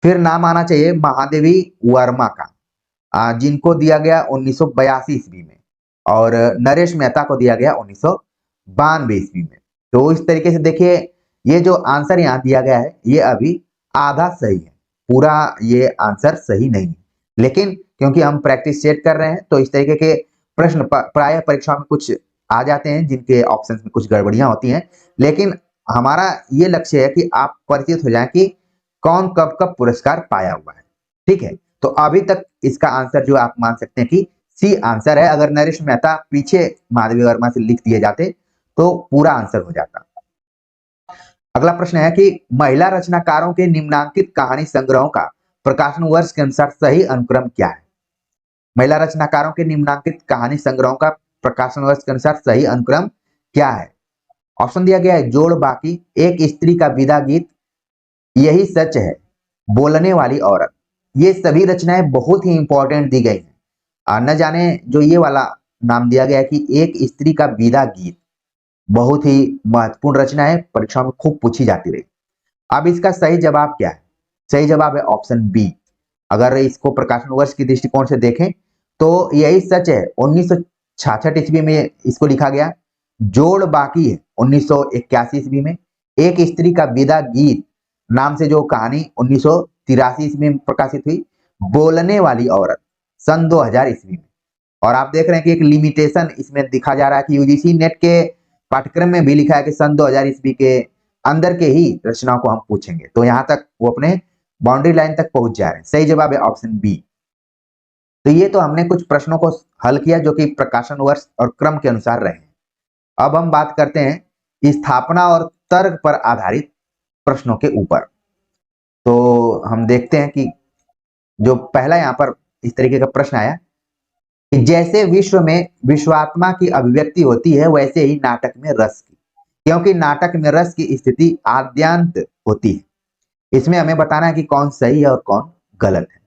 फिर नाम आना चाहिए महादेवी वर्मा का, जिनको दिया गया 1982 ईस्वी में। और नरेश मेहता को दिया गया 1992 ईस्वी में। तो इस तरीके से देखिए, ये जो आंसर यहाँ दिया गया है ये अभी आधा सही है, पूरा ये आंसर सही नहीं है। लेकिन क्योंकि हम प्रैक्टिस सेट कर रहे हैं तो इस तरीके के प्रश्न प्राय परीक्षा में कुछ आ जाते हैं जिनके ऑप्शंस में कुछ गड़बड़ियां होती हैं। लेकिन हमारा ये लक्ष्य है कि आप परिचित हो जाएं कि कौन कब कब पुरस्कार पाया हुआ है। ठीक है, तो अभी तक इसका आंसर जो आप मान सकते हैं कि सी आंसर है। अगर नरेश मेहता पीछे महादेवी वर्मा से लिख दिए जाते तो पूरा आंसर हो जाता। अगला प्रश्न है कि महिला रचनाकारों के निम्नांकित कहानी संग्रहों का प्रकाशन वर्ष के अनुसार सही अनुक्रम क्या है? महिला रचनाकारों के निम्नांकित कहानी संग्रहों का प्रकाशन वर्ष के अनुसार सही अनुक्रम क्या है? ऑप्शन दिया गया है जोड़ बाकी, एक स्त्री का विदा गीत, यही सच है, बोलने वाली औरत। ये सभी रचनाएं बहुत ही इंपॉर्टेंट दी गई हैं। न जाने जो ये वाला नाम दिया गया है कि एक स्त्री का विदा गीत, बहुत ही महत्वपूर्ण रचना है, परीक्षा में खूब पूछी जाती रही। अब इसका सही जवाब क्या है? सही जवाब है ऑप्शन बी। अगर इसको प्रकाशन वर्ष की दृष्टिकोण से देखें तो यही सच है 1966 ईस्वी में इसको लिखा गया। जोड़ बाकी है 1981 ईस्वी में। एक स्त्री का विदा गीत नाम से जो कहानी 1983 ईस्वी में प्रकाशित हुई। बोलने वाली औरत सन 2000 ईस्वी में। और आप देख रहे हैं कि एक लिमिटेशन इसमें दिखा जा रहा है कि यूजीसी नेट के पाठ्यक्रम में भी लिखा है कि सन 2000 ईस्वी के अंदर के ही रचनाओं को हम पूछेंगे। तो यहां तक वो अपने बाउंड्री लाइन तक पहुंच जा रहे हैं। सही जवाब है ऑप्शन बी। तो ये तो हमने कुछ प्रश्नों को हल किया जो कि प्रकाशन वर्ष और क्रम के अनुसार रहे। अब हम बात करते हैं स्थापना और तर्क पर आधारित प्रश्नों के ऊपर। तो हम देखते हैं कि जो पहला यहाँ पर इस तरीके का प्रश्न आया कि जैसे विश्व में विश्वात्मा की अभिव्यक्ति होती है वैसे ही नाटक में रस की, क्योंकि नाटक में रस की स्थिति आद्यांत होती है। इसमें हमें बताना है कि कौन सही है और कौन गलत है।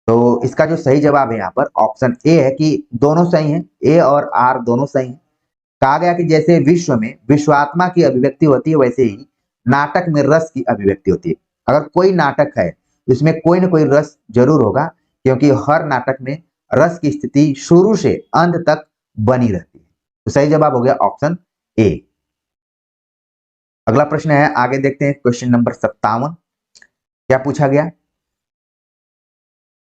तो इसका जो सही जवाब है यहाँ पर ऑप्शन ए है कि दोनों सही हैं, ए और आर दोनों सही हैं। कहा गया कि जैसे विश्व में विश्वात्मा की अभिव्यक्ति होती है वैसे ही नाटक में रस की अभिव्यक्ति होती है। अगर कोई नाटक है इसमें कोई ना कोई रस जरूर होगा, क्योंकि हर नाटक में रस की स्थिति शुरू से अंत तक बनी रहती है। तो सही जवाब हो गया ऑप्शन ए। अगला प्रश्न है, आगे देखते हैं क्वेश्चन नंबर 57। क्या पूछा गया?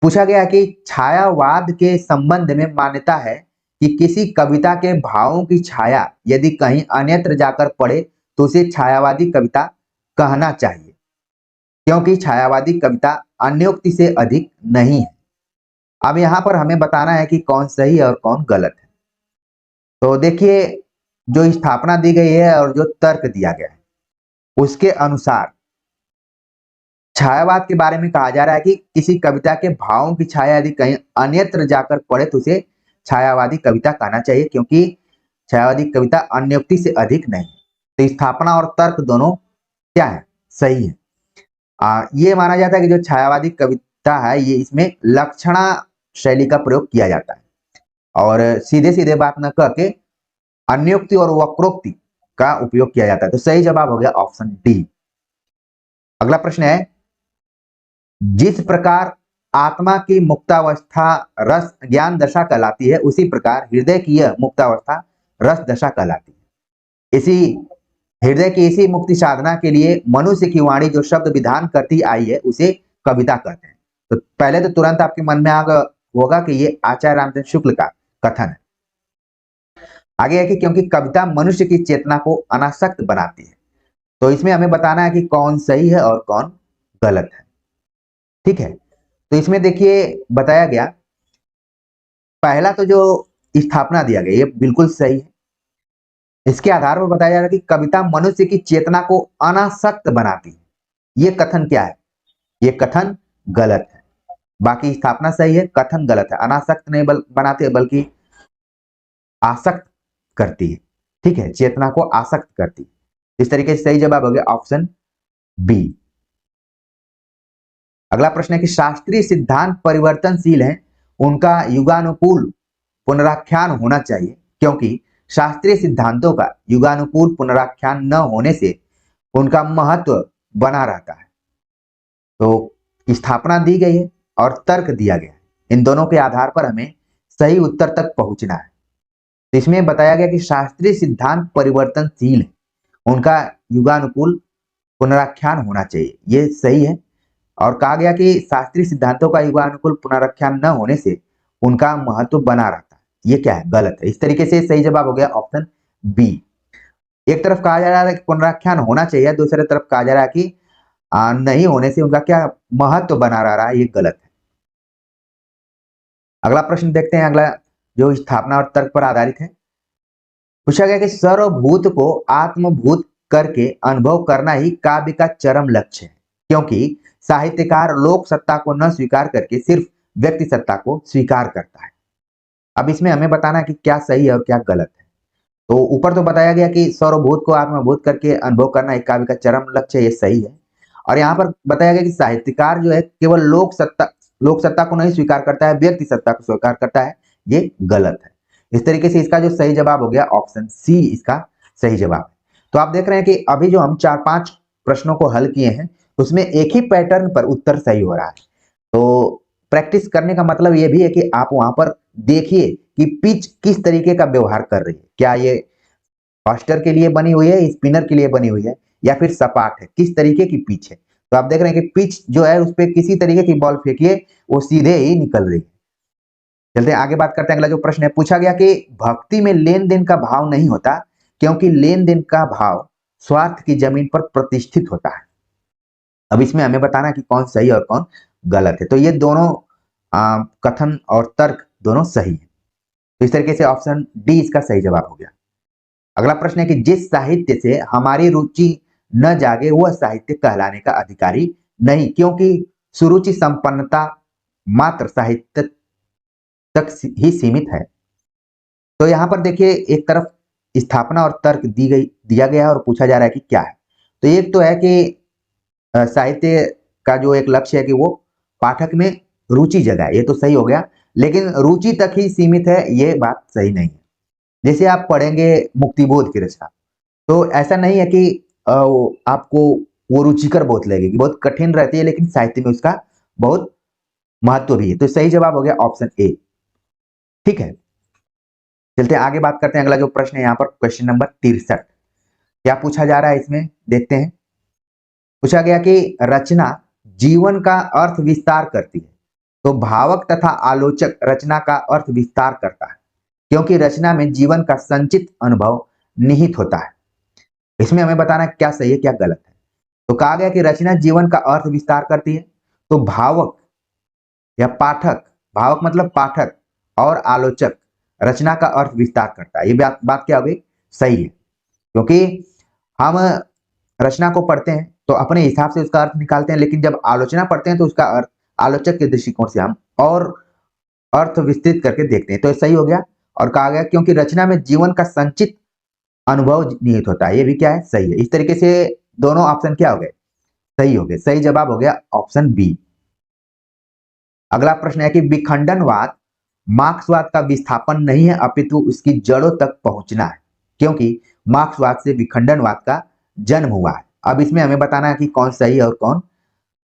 पूछा गया कि छायावाद के संबंध में मान्यता है कि किसी कविता के भावों की छाया यदि कहीं अन्यत्र जाकर पड़े तो उसे छायावादी कविता कहना चाहिए, क्योंकि छायावादी कविता अन्योक्ति से अधिक नहीं है। अब यहां पर हमें बताना है कि कौन सही है और कौन गलत है। तो देखिए, जो स्थापना दी गई है और जो तर्क दिया गया है उसके अनुसार छायावाद के बारे में कहा जा रहा है कि किसी कविता के भावों की छाया यदि कहीं अन्यत्र जाकर पड़े तो उसे छायावादी कविता कहना चाहिए, क्योंकि छायावादी कविता अन्योक्ति से अधिक नहीं। तो स्थापना और तर्क दोनों क्या है? सही है। ये माना जाता है कि जो छायावादी कविता है ये इसमें लक्षणा शैली का प्रयोग किया जाता है और सीधे सीधे बात न करके अन्योक्ति और वक्रोक्ति का उपयोग किया जाता है। तो सही जवाब हो गया ऑप्शन डी। अगला प्रश्न है, जिस प्रकार आत्मा की मुक्तावस्था रस ज्ञान दशा कहलाती है उसी प्रकार हृदय की यह मुक्तावस्था रस दशा कहलाती है। इसी हृदय की इसी मुक्ति साधना के लिए मनुष्य की वाणी जो शब्द विधान करती आई है उसे कविता कहते हैं। तो पहले तो तुरंत आपके मन में होगा कि ये आचार्य रामचंद्र शुक्ल का कथन है। आगे है कि क्योंकि कविता मनुष्य की चेतना को अनासक्त बनाती है। तो इसमें हमें बताना है कि कौन सही है और कौन गलत है। ठीक है, तो इसमें देखिए बताया गया, पहला तो जो स्थापना दिया गया ये बिल्कुल सही है। इसके आधार पर बताया जा रहा है कि कविता मनुष्य की चेतना को अनासक्त बनाती है। ये कथन क्या है? ये कथन गलत है। बाकी स्थापना सही है, कथन गलत है। अनासक्त नहीं बनाती है बल्कि आसक्त करती है। ठीक है, चेतना को आसक्त करती है। इस तरीके से सही जवाब हो गया ऑप्शन बी। अगला प्रश्न है कि शास्त्रीय सिद्धांत परिवर्तनशील है उनका युगानुकूल पुनराख्यान होना चाहिए, क्योंकि शास्त्रीय सिद्धांतों का युगानुकूल पुनराख्यान न होने से उनका महत्व बना रहता है। तो स्थापना दी गई है और तर्क दिया गया है, इन दोनों के आधार पर हमें सही उत्तर तक पहुंचना है। तो इसमें बताया गया कि शास्त्रीय सिद्धांत परिवर्तनशील है, उनका युगानुकूल पुनराख्यान होना चाहिए, ये सही है। और कहा गया कि शास्त्रीय सिद्धांतों का युगानुकूल पुनराख्यान न होने से उनका महत्व बना रहता है, ये क्या है? गलत है। इस तरीके से सही जवाब हो गया ऑप्शन बी। एक तरफ कहा जा रहा है कि पुनराख्यान होना चाहिए, दूसरी तरफ कहा जा रहा है कि नहीं होने से उनका क्या महत्व बना रहा है, ये गलत है। अगला प्रश्न देखते हैं, अगला जो स्थापना और तर्क पर आधारित है। पूछा गया कि सर्वभूत को आत्मभूत करके अनुभव करना ही काव्य का चरम लक्ष्य है, क्योंकि साहित्यकार लोक सत्ता को न स्वीकार करके सिर्फ व्यक्ति सत्ता को स्वीकार करता है। अब इसमें हमें बताना है कि क्या सही है और क्या गलत है। तो ऊपर तो बताया गया कि सर्वभूत को आत्मभूत करके अनुभव करना एक काव्य का चरम लक्ष्य है, ये सही है। और यहाँ पर बताया गया कि साहित्यकार जो है केवल लोक सत्ता को नहीं स्वीकार करता है, व्यक्ति सत्ता को स्वीकार करता है, ये गलत है। इस तरीके से इसका जो सही जवाब हो गया ऑप्शन सी इसका सही जवाब है। तो आप देख रहे हैं कि अभी जो हम 4-5 प्रश्नों को हल किए हैं उसमें एक ही पैटर्न पर उत्तर सही हो रहा है। तो प्रैक्टिस करने का मतलब ये भी है कि आप वहां पर देखिए कि पिच किस तरीके का व्यवहार कर रही है, क्या ये फास्टर के लिए बनी हुई है, स्पिनर के लिए बनी हुई है, या फिर सपाट है, किस तरीके की पिच है। तो आप देख रहे हैं कि पिच जो है उस पर किसी तरीके की बॉल फेंकिए वो सीधे ही निकल रही है। चलते हैं आगे बात करते हैं। अगला जो प्रश्न है, पूछा गया कि भक्ति में लेन देन का भाव नहीं होता, क्योंकि लेन देन का भाव स्वार्थ की जमीन पर प्रतिष्ठित होता है। अब इसमें हमें बताना कि कौन सही और कौन गलत है। तो ये दोनों कथन और तर्क दोनों सही है। तो इस तरीके से ऑप्शन डी इसका सही जवाब हो गया। अगला प्रश्न है कि जिस साहित्य से हमारी रुचि न जागे वह साहित्य कहलाने का अधिकारी नहीं, क्योंकि सुरुचि संपन्नता मात्र साहित्य तक ही सीमित है। तो यहाँ पर देखिए एक तरफ स्थापना और तर्क दिया गया है और पूछा जा रहा है कि क्या है। तो एक तो है कि साहित्य का जो एक लक्ष्य है कि वो पाठक में रुचि जगाए, ये तो सही हो गया, लेकिन रुचि तक ही सीमित है, ये बात सही नहीं है। जैसे आप पढ़ेंगे मुक्तिबोध की रचना, तो ऐसा नहीं है कि आपको वो रुचिकर बहुत लगेगी, बहुत कठिन रहती है, लेकिन साहित्य में उसका बहुत महत्व भी है। तो सही जवाब हो गया ऑप्शन ए। ठीक है, चलते आगे बात करते हैं। अगला जो प्रश्न है यहाँ पर क्वेश्चन नंबर 63, क्या पूछा जा रहा है इसमें देखते हैं। पूछा गया कि रचना जीवन का अर्थ विस्तार करती है, तो भावक तथा आलोचक रचना का अर्थ विस्तार करता है, क्योंकि रचना में जीवन का संचित अनुभव निहित होता है। इसमें हमें बताना है क्या सही है क्या गलत है। तो कहा गया कि रचना जीवन का अर्थ विस्तार करती है, तो भावक या पाठक, भावक मतलब पाठक, और आलोचक रचना का अर्थ विस्तार करता है। ये बात क्या हो गई? सही है, क्योंकि हम रचना को पढ़ते हैं तो अपने हिसाब से उसका अर्थ निकालते हैं, लेकिन जब आलोचना पढ़ते हैं तो उसका अर्थ आलोचक के दृष्टिकोण से हम और अर्थ विस्तृत करके देखते हैं। तो सही हो गया। और कहा गया क्योंकि रचना में जीवन का संचित अनुभव निहित होता है, ये भी क्या है? सही है। इस तरीके से दोनों ऑप्शन क्या हो गए? सही हो गए। सही जवाब हो गया ऑप्शन बी। अगला प्रश्न है कि विखंडनवाद मार्क्सवाद का विस्थापन नहीं है, अपितु उसकी जड़ों तक पहुंचना है, क्योंकि मार्क्सवाद से विखंडनवाद का जन्म हुआ है। अब इसमें हमें बताना है कि कौन सही है और कौन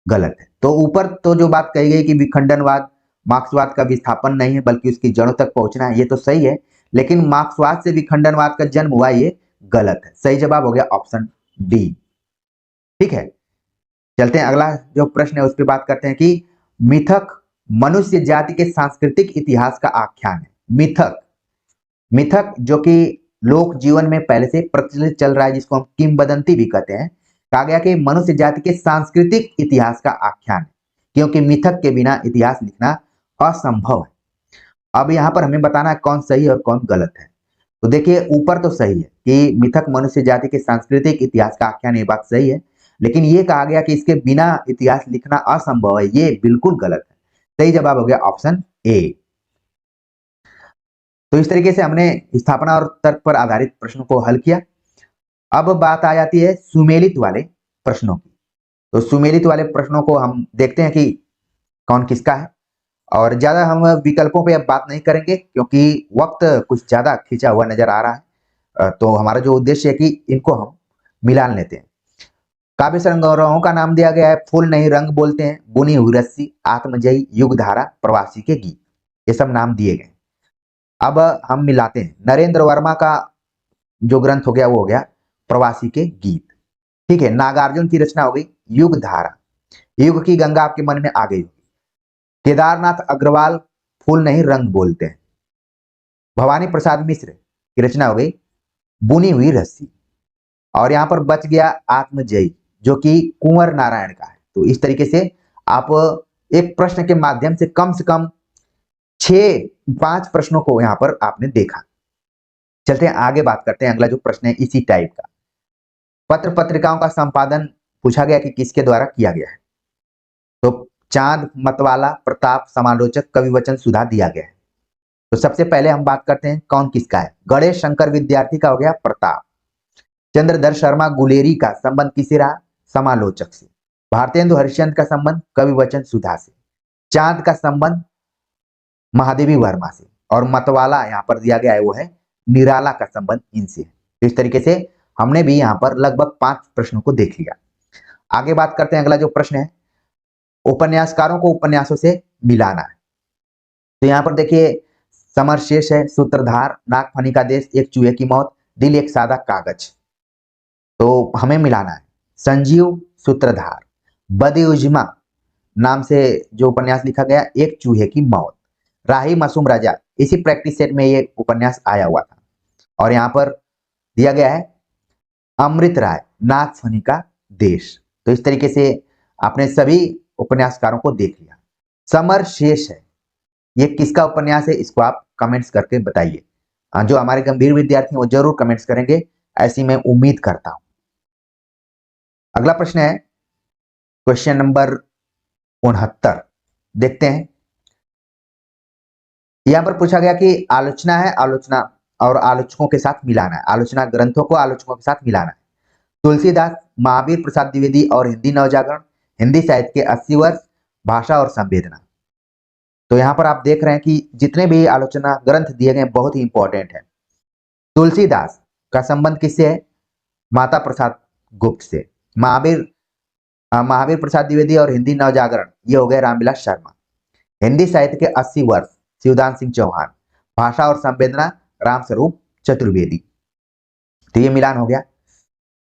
गलत है। तो ऊपर तो जो बात कही गई कि विखंडनवाद मार्क्सवाद का विस्थापन नहीं है बल्कि उसकी जड़ों तक पहुंचना है, ये तो सही है, लेकिन मार्क्सवाद से विखंडनवाद का जन्म हुआ, ये गलत है। सही जवाब हो गया ऑप्शन डी। ठीक है, चलते हैं अगला जो प्रश्न है उस पर बात करते हैं कि मिथक मनुष्य जाति के सांस्कृतिक इतिहास का आख्यान है। मिथक जो कि लोक जीवन में पहले से प्रचलित चल रहा है, जिसको हम किंवदंती भी कहते हैं। कहा गया कि मनुष्य जाति के सांस्कृतिक इतिहास का आख्यान है, क्योंकि मिथक के बिना इतिहास लिखना असंभव है। अब यहाँ पर हमें बताना है कौन सही और कौन गलत है। तो देखिए ऊपर तो सही है कि मिथक मनुष्य जाति के सांस्कृतिक इतिहास का आख्यान, ये बात सही है, लेकिन ये कहा गया कि इसके बिना इतिहास लिखना असंभव है, ये बिल्कुल गलत है। सही जवाब हो गया ऑप्शन ए। तो इस तरीके से हमने स्थापना और तर्क पर आधारित प्रश्नों को हल किया। अब बात आ जाती है सुमेलित वाले प्रश्नों की। तो सुमेलित वाले प्रश्नों को हम देखते हैं कि कौन किसका है। और ज्यादा हम विकल्पों पे अब बात नहीं करेंगे क्योंकि वक्त कुछ ज्यादा खिंचा हुआ नजर आ रहा है। तो हमारा जो उद्देश्य है कि इनको हम मिलान लेते हैं। काव्य संग्रहों का नाम दिया गया है फूल नहीं रंग बोलते हैं, बुनी हुई रस्सी, आत्मजयी, युग धारा, प्रवासी के गीत, ये सब नाम दिए गए। अब हम मिलाते हैं। नरेंद्र वर्मा का जो ग्रंथ हो गया वो हो गया प्रवासी के गीत। ठीक है, नागार्जुन की रचना हो गई युग धारा। युग की गंगा आपके मन में आ गई होगी। केदारनाथ अग्रवाल फूल नहीं रंग बोलते हैं। भवानी प्रसाद मिश्र की रचना हो गई बुनी हुई रस्सी। और यहां पर बच गया आत्मजयी जो कि कुंवर नारायण का है। तो इस तरीके से आप एक प्रश्न के माध्यम से कम 5 प्रश्नों को यहां पर आपने देखा। चलते हैं आगे, बात करते हैं। अगला जो प्रश्न है इसी टाइप का, पत्र पत्रिकाओं का संपादन पूछा गया कि किसके द्वारा किया गया है। तो चांद, मतवाला, प्रताप, समालोचक, कविवचन, सुधा दिया गया है। तो सबसे पहले हम बात करते हैं कौन किसका है। गणेश शंकर विद्यार्थी का हो गया प्रताप। चंद्रधर शर्मा गुलेरी का संबंध किससे रहा, समालोचक से। भारतेंदु हरिश्चंद्र का संबंध कविवचन सुधा से। चांद का संबंध महादेवी वर्मा से। और मतवाला यहाँ पर दिया गया है वो है निराला का संबंध इनसे। तो इस तरीके से हमने भी यहाँ पर लगभग 5 प्रश्नों को देख लिया। आगे बात करते हैं। अगला जो प्रश्न है, उपन्यासकारों को उपन्यासों से मिलाना है। तो यहाँ पर देखिए समर शेष है, सूत्रधार, नागफनी का देश, एक चूहे की मौत, दिल एक सादा कागज। तो हमें मिलाना है संजीव सूत्रधार, बदिउजमा नाम से जो उपन्यास लिखा गया एक चूहे की मौत, राही मासूम राजा, इसी प्रैक्टिस सेट में ये उपन्यास आया हुआ था। और यहाँ पर दिया गया है अमृत राय, नागफनी का देश। तो इस तरीके से आपने सभी उपन्यासकारों को देख लिया। समर शेष है, ये किसका उपन्यास है, इसको आप कमेंट्स करके बताइए। जो हमारे गंभीर विद्यार्थी हैं वो जरूर कमेंट्स करेंगे, ऐसी मैं उम्मीद करता हूं। अगला प्रश्न है क्वेश्चन नंबर 69, देखते हैं। यहां पर पूछा गया कि आलोचना है, आलोचना और आलोचकों के साथ मिलाना है। आलोचना ग्रंथों को आलोचकों के साथ मिलाना है। तुलसीदास, महावीर प्रसाद द्विवेदी और हिंदी नवजागरण, हिंदी साहित्य के 80 वर्ष, भाषा और संवेदना। तो यहाँ पर आप देख रहे हैं कि जितने भी आलोचना ग्रंथ दिए गए बहुत ही इंपॉर्टेंट है। तुलसीदास का संबंध किससे है, माता प्रसाद गुप्त से। महावीर प्रसाद द्विवेदी और हिंदी नवजागरण ये हो गए रामविलास शर्मा। हिंदी साहित्य के 80 वर्ष शिवदान सिंह चौहान। भाषा और संवेदना रामस्वरूप चतुर्वेदी। तो ये मिलान हो गया।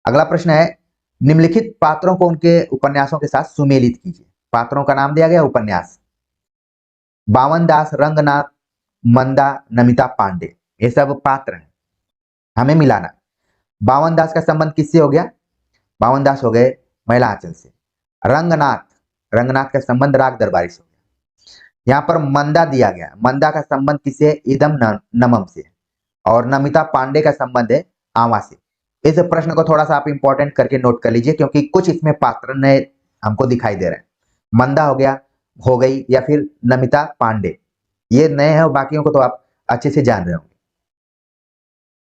अगला प्रश्न है निम्नलिखित पात्रों को उनके उपन्यासों के साथ सुमेलित कीजिए। पात्रों का नाम दिया गया उपन्यास, बावन दास, रंगनाथ, मंदा, नमिता पांडे, ये सब पात्र हैं, हमें मिलाना। बावन दास का संबंध किससे हो गया, बावन दास हो गए महिला आंचल से। रंगनाथ का संबंध राग दरबारी से हो गया। यहाँ पर मंदा दिया गया, मंदा का संबंध किससे, इदम नमम से। और नमिता पांडे का संबंध है आवा से। इस प्रश्न को थोड़ा सा आप इंपॉर्टेंट करके नोट कर लीजिए क्योंकि कुछ इसमें पात्र नए हमको दिखाई दे रहे हैं। मंदा हो गई या फिर नमिता पांडे, ये नए हैं और बाकियों को तो आप अच्छे से जान रहे होंगे।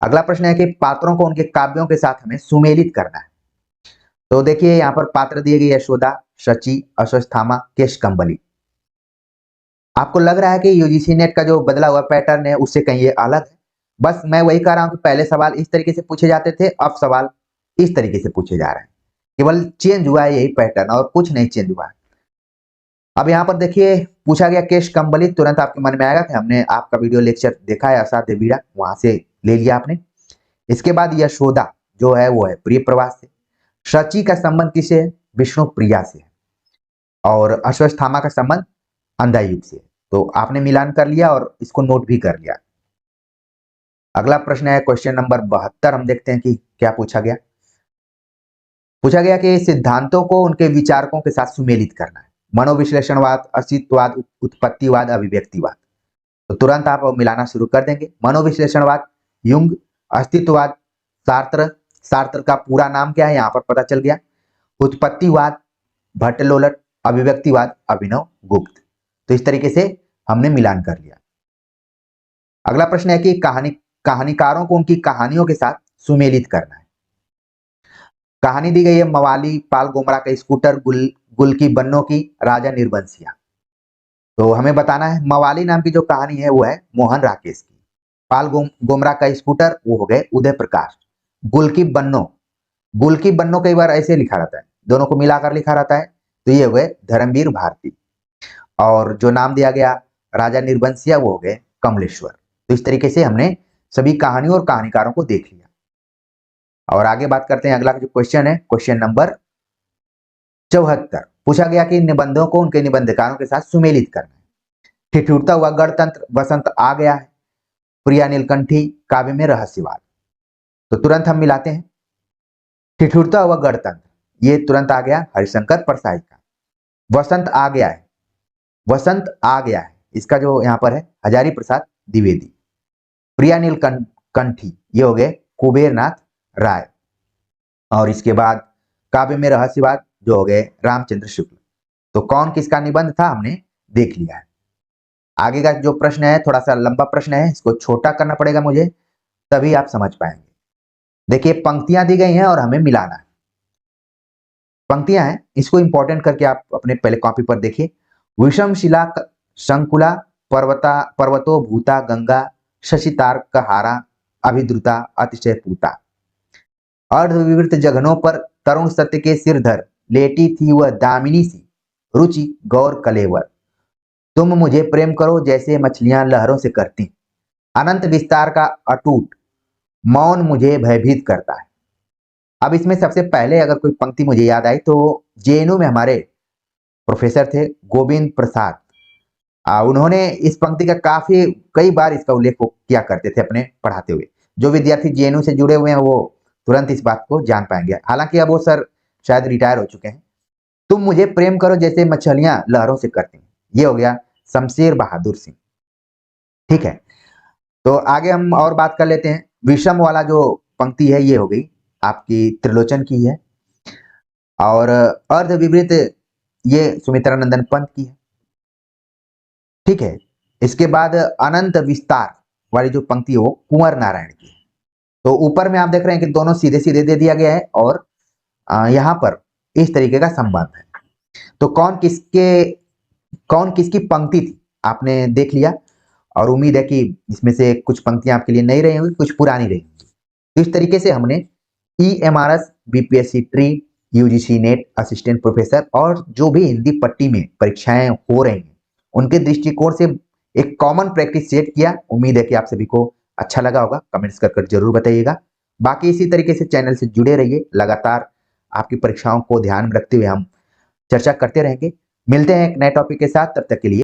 अगला प्रश्न है कि पात्रों को उनके काव्यों के साथ हमें सुमेलित करना है। तो देखिए यहाँ पर पात्र दिए गए यशोदा, शची, अश्वत्थामा, केशकंबली। आपको लग रहा है कि यूजीसी नेट का जो बदला हुआ पैटर्न है उससे कहीं ये अलग है। बस मैं वही कह रहा हूं कि पहले सवाल इस तरीके से पूछे जाते थे, अब सवाल इस तरीके से पूछे जा रहे हैं। केवल चेंज हुआ है यही पैटर्न और कुछ नहीं चेंज हुआ है। अब यहाँ पर देखिए पूछा गया केशकंबली, तुरंत आपके मन में आएगा कि हमने आपका वीडियो लेक्चर देखा है असाध्य वीरा, वहां से ले लिया आपने। इसके बाद यशोदा जो है वो है प्रिय प्रवास से। शची का संबंध किसे है, विष्णु प्रिया से। और अश्वत्थामा का संबंध अंधायुग से। तो आपने मिलान कर लिया और इसको नोट भी कर लिया। अगला प्रश्न है क्वेश्चन नंबर 72, हम देखते हैं कि क्या पूछा गया। पूछा गया कि सिद्धांतों को उनके विचारकों के साथ सुमेलित करना है। मनोविश्लेषणवाद, अस्तित्ववाद, उत्पत्तिवाद, अभिव्यक्तिवाद। तो तुरंत आप मिलाना शुरू कर देंगे। मनोविश्लेषणवाद युंग, अस्तित्ववाद सार्त्र का पूरा नाम क्या है यहाँ पर पता चल गया। उत्पत्तिवाद भट्टलोलट, अभिव्यक्तिवाद अभिनव गुप्त। तो इस तरीके से हमने मिलान कर लिया। अगला प्रश्न है कि कहानीकारों को उनकी कहानियों के साथ सुमेलित करना है। कहानी दी गई है मवाली, पाल गोमरा का स्कूटर, गुल की बन्नों की, राजा निर्बंसिया। तो हमें बताना है मवाली नाम की जो कहानी है वो है मोहन राकेश की। पाल गोमरा का स्कूटर वो हो गए उदय प्रकाश। गुलकी बन्नो कई बार ऐसे लिखा रहता है, दोनों को मिलाकर लिखा रहता है, तो ये हो गए धर्मवीर भारती। और जो नाम दिया गया राजा निर्बंसिया वो हो गए कमलेश्वर। तो इस तरीके से हमने सभी कहानियों और कहानीकारों को देख लिया। और आगे बात करते हैं, अगला जो क्वेश्चन है क्वेश्चन नंबर 74। पूछा गया कि निबंधों को उनके निबंधकारों के साथ सुमेलित करना है। ठिठुरता हुआ गणतंत्र, बसंत आ गया है, प्रिया नीलकंठी, काव्य में रहस्यवाद। तो तुरंत हम मिलाते हैं। ठिठुरता हुआ गणतंत्र, ये तुरंत आ गया हरिशंकर परसाई का। वसंत आ गया है, वसंत आ गया है, इसका जो यहाँ पर है हजारी प्रसाद द्विवेदी। प्रिया नीलकंठी, ये हो गए कुबेरनाथ राय। और इसके बाद काव्य में रहस्यवाद जो हो गए रामचंद्र शुक्ल। तो कौन किसका निबंध था हमने देख लिया है। आगे का जो प्रश्न है थोड़ा सा लंबा प्रश्न है, इसको छोटा करना पड़ेगा मुझे, तभी आप समझ पाएंगे। देखिए पंक्तियां दी गई हैं और हमें मिलाना है। पंक्तियां हैं, इसको इंपॉर्टेंट करके आप अपने पहले कॉपी पर देखिए। विषम शिला संकुला पर्वतो भूता गंगा शशितार्क हारा अभिद्रुता अतिशय पूता। अर्धविवृत जघनों पर तरुण सत्य के सिरधर लेटी थी वह दामिनी सी रुचि गौर कलेवर। तुम मुझे प्रेम करो जैसे मछलियां लहरों से करती, अनंत विस्तार का अटूट मौन मुझे भयभीत करता है। अब इसमें सबसे पहले अगर कोई पंक्ति मुझे याद आई तो जेएनयू में हमारे प्रोफेसर थे गोविंद प्रसाद, उन्होंने इस पंक्ति का कई बार इसका उल्लेख किया करते थे अपने पढ़ाते हुए। जो विद्यार्थी जेएनयू से जुड़े हुए हैं वो तुरंत इस बात को जान पाएंगे, हालांकि अब वो सर शायद रिटायर हो चुके हैं। तुम मुझे प्रेम करो जैसे मछलियां लहरों से करती, ये हो गया शमशेर बहादुर सिंह। ठीक है, तो आगे हम और बात कर लेते हैं। विषम वाला जो पंक्ति है ये हो गई आपकी त्रिलोचन की है, और अर्धविवृत ये सुमित्रा नंदन पंत की है। ठीक है, इसके बाद अनंत विस्तार वाली जो पंक्ति है वो कुंवर नारायण की है। तो ऊपर में आप देख रहे हैं कि दोनों सीधे सीधे दे दिया गया है और यहाँ पर इस तरीके का संबंध है। तो कौन किसकी पंक्ति थी आपने देख लिया, और उम्मीद है कि इसमें से कुछ पंक्तियां आपके लिए नई रही होंगी, कुछ पुरानी रही होंगी। तो इस तरीके से हमने EMRS, BPSC tree, UGC net, assistant professor और जो भी हिंदी पट्टी में परीक्षाएं हो रही हैं उनके दृष्टिकोण से एक कॉमन प्रैक्टिस सेट किया। उम्मीद है कि आप सभी को अच्छा लगा होगा, कमेंट्स कर जरूर बताइएगा। बाकी इसी तरीके से चैनल से जुड़े रहिए, लगातार आपकी परीक्षाओं को ध्यान में रखते हुए हम चर्चा करते रहेंगे। मिलते हैं एक नए टॉपिक के साथ, तब तक के लिए